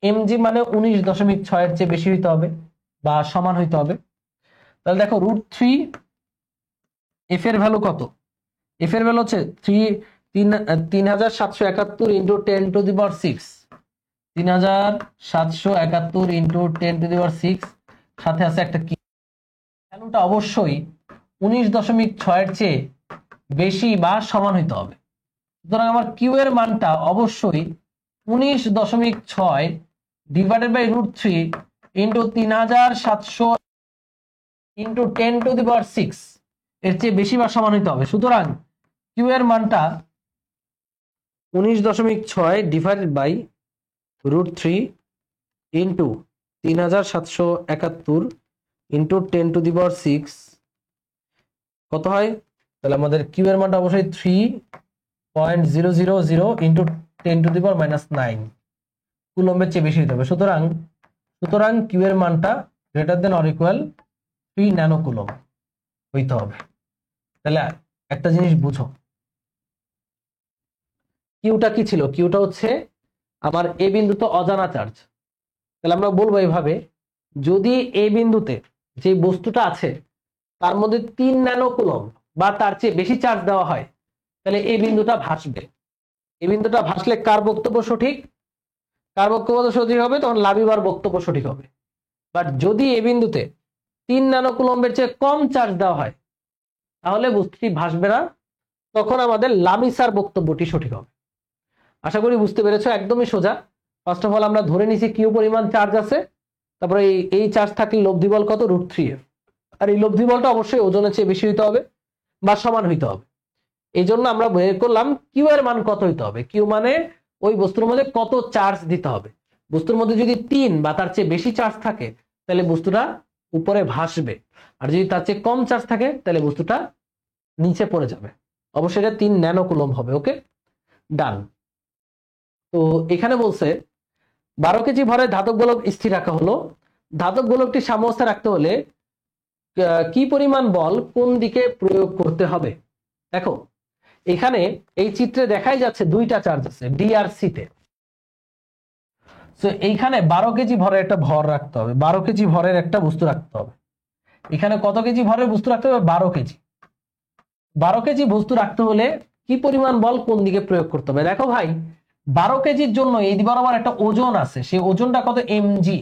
S1: mg মানে 19.6 এর চেয়ে বেশি হইতে হবে বা সমান হইতে হবে। তাহলে দেখো √3f এর ভ্যালু কত? f এর ভ্যালু হচ্ছে 3771 ইন্টু 10⁶, 3771 ইন্টু 10⁶, সাথে আছে একটা কি, ভ্যালুটা অবশ্যই 19.6 এর চেয়ে বেশি বা সমান হইতে হবে। সুতরাং আমার কিউ এর মানটা অবশ্যই 19.6 ডিভাইডেড বাই √3 ইন্টু 3700 ইন্টু 10⁶ এর চেয়ে বেশি বা সমান হইতে হবে। সুতরাং কিউ এর মানটা 19.6 ডিভাইডেড বাই √3 ইন্টু 3771 ইন্টু 10⁶, কত হয়? তাহলে আমাদের কিউ এর মানটা অবশ্যই 3.000 ইন্টু 10⁻⁹ কুলম্বের চেয়ে বেশি হতে হবে। সুতরাং কিউ এর মানটা greater than or equal 3 nano coulomb হইতে হবে। তাহলে একটা জিনিস বুঝো, কিউটা কি ছিল? কিউটা হচ্ছে আমার এ বিন্দুতে অজানা চার্জ। তাহলে আমরা বলবো এইভাবে, যদি এ বিন্দুতে যে বস্তুটা আছে তার মধ্যে 3 ন্যানো কুলম্ব বা তার চেয়ে বেশি চার্জ দেওয়া হয়, তাহলে এই বিন্দুটা ভাসবে। এই বিন্দুটা ভাসলে কার বক্তব্য সঠিক? কার বক্তব্য সঠিক হবে? তখন লাবিবার বক্তব্য সঠিক হবে। বাট যদি এই বিন্দুতে 3 ন্যানো কুলম্বের চেয়ে কম চার্জ দেওয়া হয়, তাহলে বস্তুটি ভাসবে না। তখন আমাদের লামিসার বক্তব্যটি সঠিক হবে। আশা করি বুঝতে পেরেছো, একদমই সোজা। ফার্স্ট অফ অল আমরা ধরে নিছি কিউ পরিমাণ চার্জ আছে, তারপরে এই চার্জ থাকলে লব্ধি বল কত, √3f। আর এই লব্ধি বলটা অবশ্যই ওজনের চেয়ে বেশি হইতে হবে বা সমান হইতে হবে। এই জন্য আমরা বের করলাম কিউ এর মান কত হইতে হবে। কিউ মানে ওই বস্তুর মধ্যে কত চার্জ দিতে হবে। বস্তুর মধ্যে যদি 3 বা তার চেয়ে বেশি চার্জ থাকে তাহলে বস্তুটা উপরে ভাসবে, আর যদি তার চেয়ে কম চার্জ থাকে তাহলে বস্তুটা নিচে পড়ে যাবে। অবশ্যই এটা 3 ন্যানো কুলম্ব হবে। ওকে, ডান। তো এখানে বলছে 12 কেজি ভরের ধাতব গোলক স্থির রাখা হলো। ধাতব গোলকটি সাম্যাবস্থায় রাখতে হলে কি পরিমাণ বল কোন দিকে প্রয়োগ করতে হবে। দেখো এখানে এই চিত্রে দেখাই যাচ্ছে দুইটা চার্জ আছে ডি আর সি তে। তো এইখানে 12 কেজি ভরের একটা ভর রাখতে হবে, 12 কেজি ভরের একটা বস্তু রাখতে হবে। এখানে কত কেজি ভরের বস্তু রাখতে হবে, 12 কেজি। 12 কেজি বস্তু রাখতে হলে কি পরিমাণ বল কোন দিকে প্রয়োগ করতে হবে। দেখো ভাই 12 কেজির জন্য এই বরাবর একটা ওজন আছে, সেই ওজনটা কত, এমজি।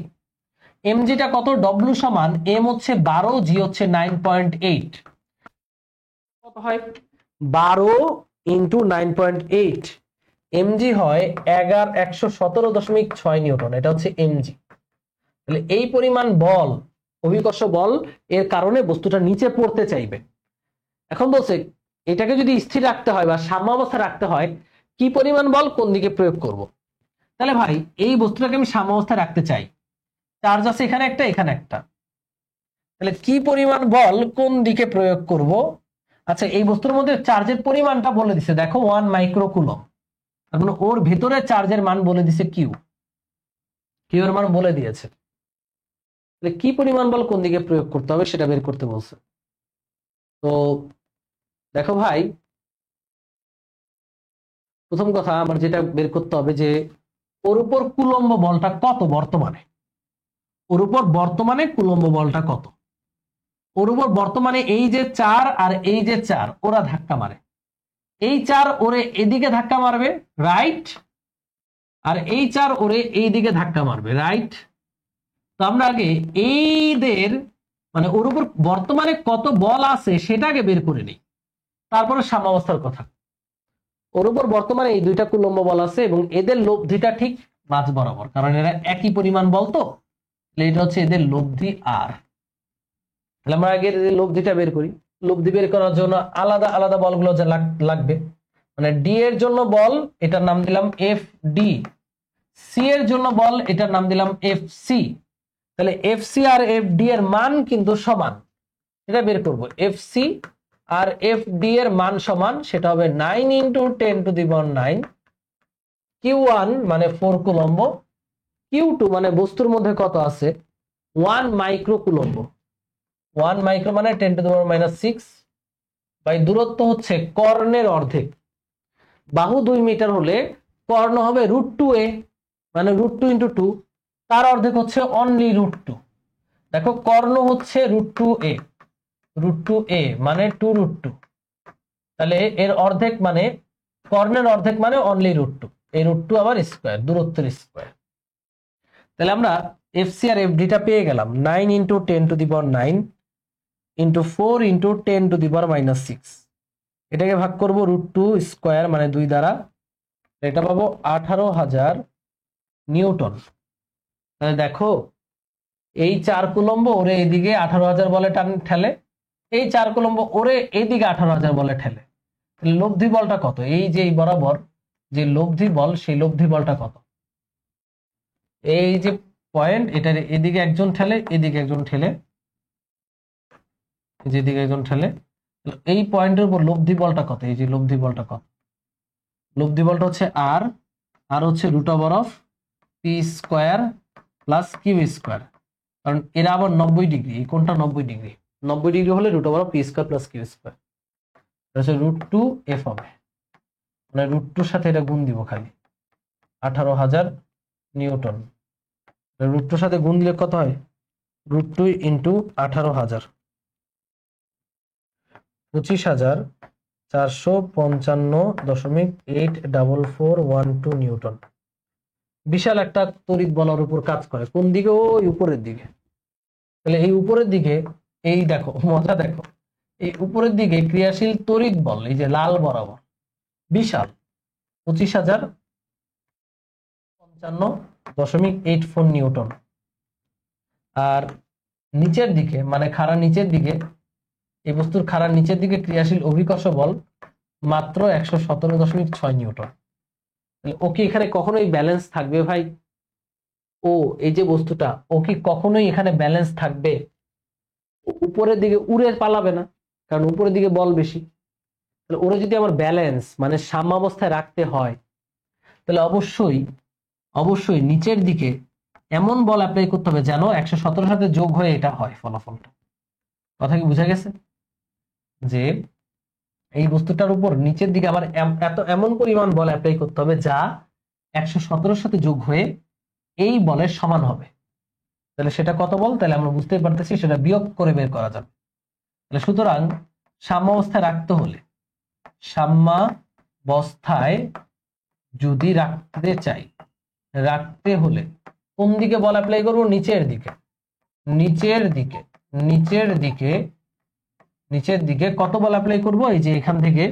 S1: এমজিটা কত, ডব্লিউ সমান এম হচ্ছে 12, জি হচ্ছে 9.8। কত হয়, 12 ইন্টু 9.8, এমজি হয় 117.6 নিউটন। এটা হচ্ছে এমজি। তাহলে এই পরিমাণ বল, অভিকর্ষ বল এর কারণে বস্তুটা নিচে পড়তে চাইবে। এখন বলছে এটাকে যদি স্থির রাখতে হয় বা সাম্যাবস্থা রাখতে হয় কি পরিমাণ বল কোন দিকে প্রয়োগ করব। তাহলে ভাই এই বস্তুটাকে আমি সাম্যাবস্থায় রাখতে চাই, চার্জ আছে এখানে একটা এখানে একটা, তাহলে কি পরিমাণ বল কোন দিকে প্রয়োগ করব। আচ্ছা এই বস্তুর মধ্যে চার্জের পরিমাণটা বলে দিছে, দেখো 1 মাইক্রো কুলম্ব। এখন ওর ভেতরে চার্জের মান বলে দিছে কিউ, কিউ এর মান বলে দিয়েছে। তাহলে কি পরিমাণ বল কোন দিকে প্রয়োগ করতে হবে সেটা বের করতে বলছে। তো দেখো ভাই প্রথম কথা আমার যেটা বের করতে হবে যে ওর উপর কুলম্ব বলটা কত বর্তমানে, ওর উপর বর্তমানে কুলম্ব বলটা কত। ওর উপর বর্তমানে এই যে 4 আর এই যে 4 ওরা ধাক্কা মারে, এই 4 ওরে এদিকে ধাক্কা মারবে, রাইট, আর এই 4 ওরে এইদিকে ধাক্কা মারবে, রাইট। তো আমরা আগে এইদের মানে ওর উপর বর্তমানে কত বল আছে সেটা আগে বের করে নিই, তারপরে সাম্যাবস্থার কথা। ওর উপর বর্তমানে এই দুইটা কুলম্ব বল আছে এবং এদের লব্ধিটা ঠিক মাঝ বরাবর, কারণ এরা একই পরিমাণ বল। তো এটা হচ্ছে এদের লব্ধি আর। তাহলে আমরা আগে লব্ধিটা বের করি। লব্ধি বের করার জন্য আলাদা আলাদা বলগুলো যা লাগবে, মানে ডি এর জন্য বল এটার নাম দিলাম এফ ডি, সি এর জন্য বল এটার নাম দিলাম এফ সি। তাহলে এফ সি আর এফ ডি এর মান কিন্তু সমান, এটা বের করব। এফ সি আর এফ ডি এর মান সমান, সেটা হবে 9 ইন্টু 10⁹। কিউ ওয়ান মানে 4 কুলম্ব, কিউ টু মানে বস্তুর মধ্যে কত আছে 1 মাইক্রো কুলম্ব। 1 মাইক্রো মানে 10⁻⁻6 বাই দূরত্ব হচ্ছে কর্ণের অর্ধেক। বাহু 2 মিটার হলে কর্ণ হবে √2a, মানে √2 ইন্টু 2, তার অর্ধেক হচ্ছে অনলি √2। দেখো কর্ণ হচ্ছে √2a, √2a মানে 2√2, তাহলে এর অর্ধেক মানে কর্ণের অর্ধেক মানে অনলি √2, এই √2 আবার স্কয়ার, দূরত্বের স্কয়ার। তাহলে আমরা এফসি আর এফডিটা পেয়ে গেলাম 9 ইন্টু 10⁹ ইন্টু 4 ইন্টু 10⁻⁻6। এটাকে ভাগ করব √2 স্কয়ার মানে 2 দ্বারা, এটা পাবো 18,000 নিউটন। তাহলে দেখো এই 4 কুলম্ব ওরে এদিকে 18,000 বলে টান ঠেলে, এই 4 কুলম্ব ওরে এইদিকে 18,000 বলে ঠেলে। তাহলে লব্ধি বলটা কত, এই যে এই বরাবর যে লব্ধি বল সেই লব্ধি বলটা কত। এই যে পয়েন্ট এটার এদিকে একজন ঠেলে এদিকে একজন ঠেলে, যেদিকে একজন ঠেলে, এই পয়েন্টের উপর লব্ধি বলটা কত, এই যে লব্ধি বলটা কত। লব্ধি বলটা হচ্ছে আর, আর হচ্ছে √p square plus Q square, কারণ এরা আবার 90 ডিগ্রি, এই কোণটা 90 ডিগ্রি, 90 ডিগ্রি হলে √p square plus Q square, এটা হচ্ছে √2f হবে, মানে √2 সাথে এটা গুণ দিব খালি 18,000 নিউটন। √2 সাথে গুণ দিলে কত হয়, √2 ইন্টু 18,000, 25,455.844412 নিউটন। বিশাল একটা তড়িৎ বলের উপর কাজ করে, কোন দিকে, ওই উপরের দিকে। তাহলে এই উপরের দিকে, এই দেখো মজা দেখো, এই উপরের দিকে ক্রিয়াশীল তড়িৎ বল এই যে লাল বরাবর বিশাল 25,055.84 নিউটন। আর নিচের দিকে মানে খাড়া নিচের দিকে, এই বস্তুর খাড়ার নিচের দিকে ক্রিয়াশীল অভিকর্ষ বল মাত্র 117.6 নিউটন। ও কি এখানে কখনোই ব্যালেন্স থাকবে ভাই? ও এই যে বস্তুটা, ও কি কখনোই এখানে ব্যালেন্স থাকবে? উপরের দিকে উড়ে পালাবে না, কারণ উপরের দিকে বল বেশি। তাহলে ওরা যদি আমার ব্যালেন্স মানে সাম্যাবস্থায় রাখতে হয়, তাহলে অবশ্যই অবশ্যই নিচের দিকে এমন বল অ্যাপ্লাই করতে হবে যেন 117 সাথে যোগ হয়ে এটা হয় ফলাফলটা। কথা কি বোঝা গেছে? যে এই বস্তুটার উপর নিচের দিকে আবার এমন পরিমাণ বল অ্যাপ্লাই করতে হবে যা 117 সাথে যোগ হয়ে এই বলের সমান হবে। তাহলে সেটা কত বল? তাহলে আমরা বুঝতে পারতেছি সেটা বিয়োগ করে বের করা যাবে। তাহলে সুতরাং সাম্যাবস্থায় রাখতে হলে, সাম্যাবস্থায় যদি রাখতে হলে কোন দিকে বল অ্যাপ্লাই করব? নিচের দিকে। নিচের দিকে কত বল অ্যাপ্লাই করব? এই যে এখান থেকে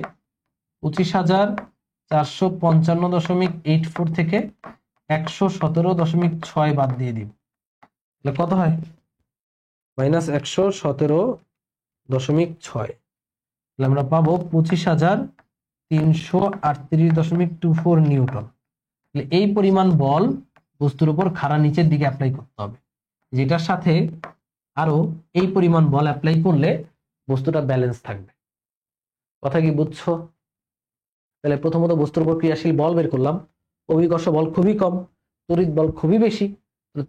S1: 25,455.84 থেকে 117.6 বাদ দিয়ে দিব। তাহলে কত হয়? -117.6। তাহলে আমরা পাবো 25,338.24 নিউটন। তাহলে এই পরিমাণ বল বস্তুর উপর খাড়া নিচের দিকে অ্যাপ্লাই করতে হবে, যেটার সাথে আরো এই পরিমাণ বল অ্যাপ্লাই করলে বস্তুটা ব্যালেন্স থাকবে। কথা কি বুঝছো? তাহলে প্রথমত বস্তুর উপর ক্রিয়াশীল বল বের করলাম, অভিকর্ষ বল খুবই কম, তড়িৎ বল খুবই বেশি।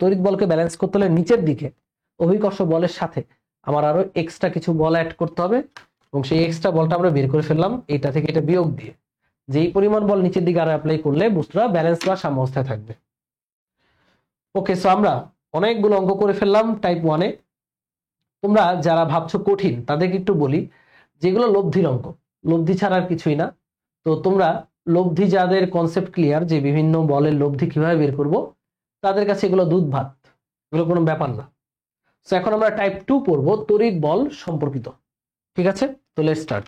S1: তড়িৎ বলকে ব্যালেন্স করতে হলে নিচের দিকে অভিকর্ষ বলের সাথে আমার আরো এক্সট্রা কিছু বল অ্যাড করতে হবে, এবং সেই এক্সট্রা বলটা আমরা বের করে ফেললাম এটা থেকে এটা বিয়োগ দিয়ে, যেই পরিমাণ বল নিচের দিকে আরো অ্যাপ্লাই করলে বস্তুটা ব্যালেন্স বা সাম্যাবস্থায় থাকবে। ওকে, সো আমরা অনেকগুলো অঙ্ক করে ফেললাম টাইপ 1-এ। তোমরা যারা ভাবছো কঠিন তাদেরকে একটু বলি, যেগুলো লব্ধির অঙ্ক, লব্ধি ছাড়া আর কিছুই না। তো তোমরা লব্ধি যাদের কনসেপ্ট ক্লিয়ার যে বিভিন্ন বলের লব্ধি কিভাবে বের করব, তাদের কাছে এগুলো দুধ ভাত, এগুলো কোনো ব্যাপার না। তো এখন আমরা টাইপ 2 পড়বো, তড়িৎ বল সম্পর্কিত। ঠিক আছে, তো লেটস স্টার্ট।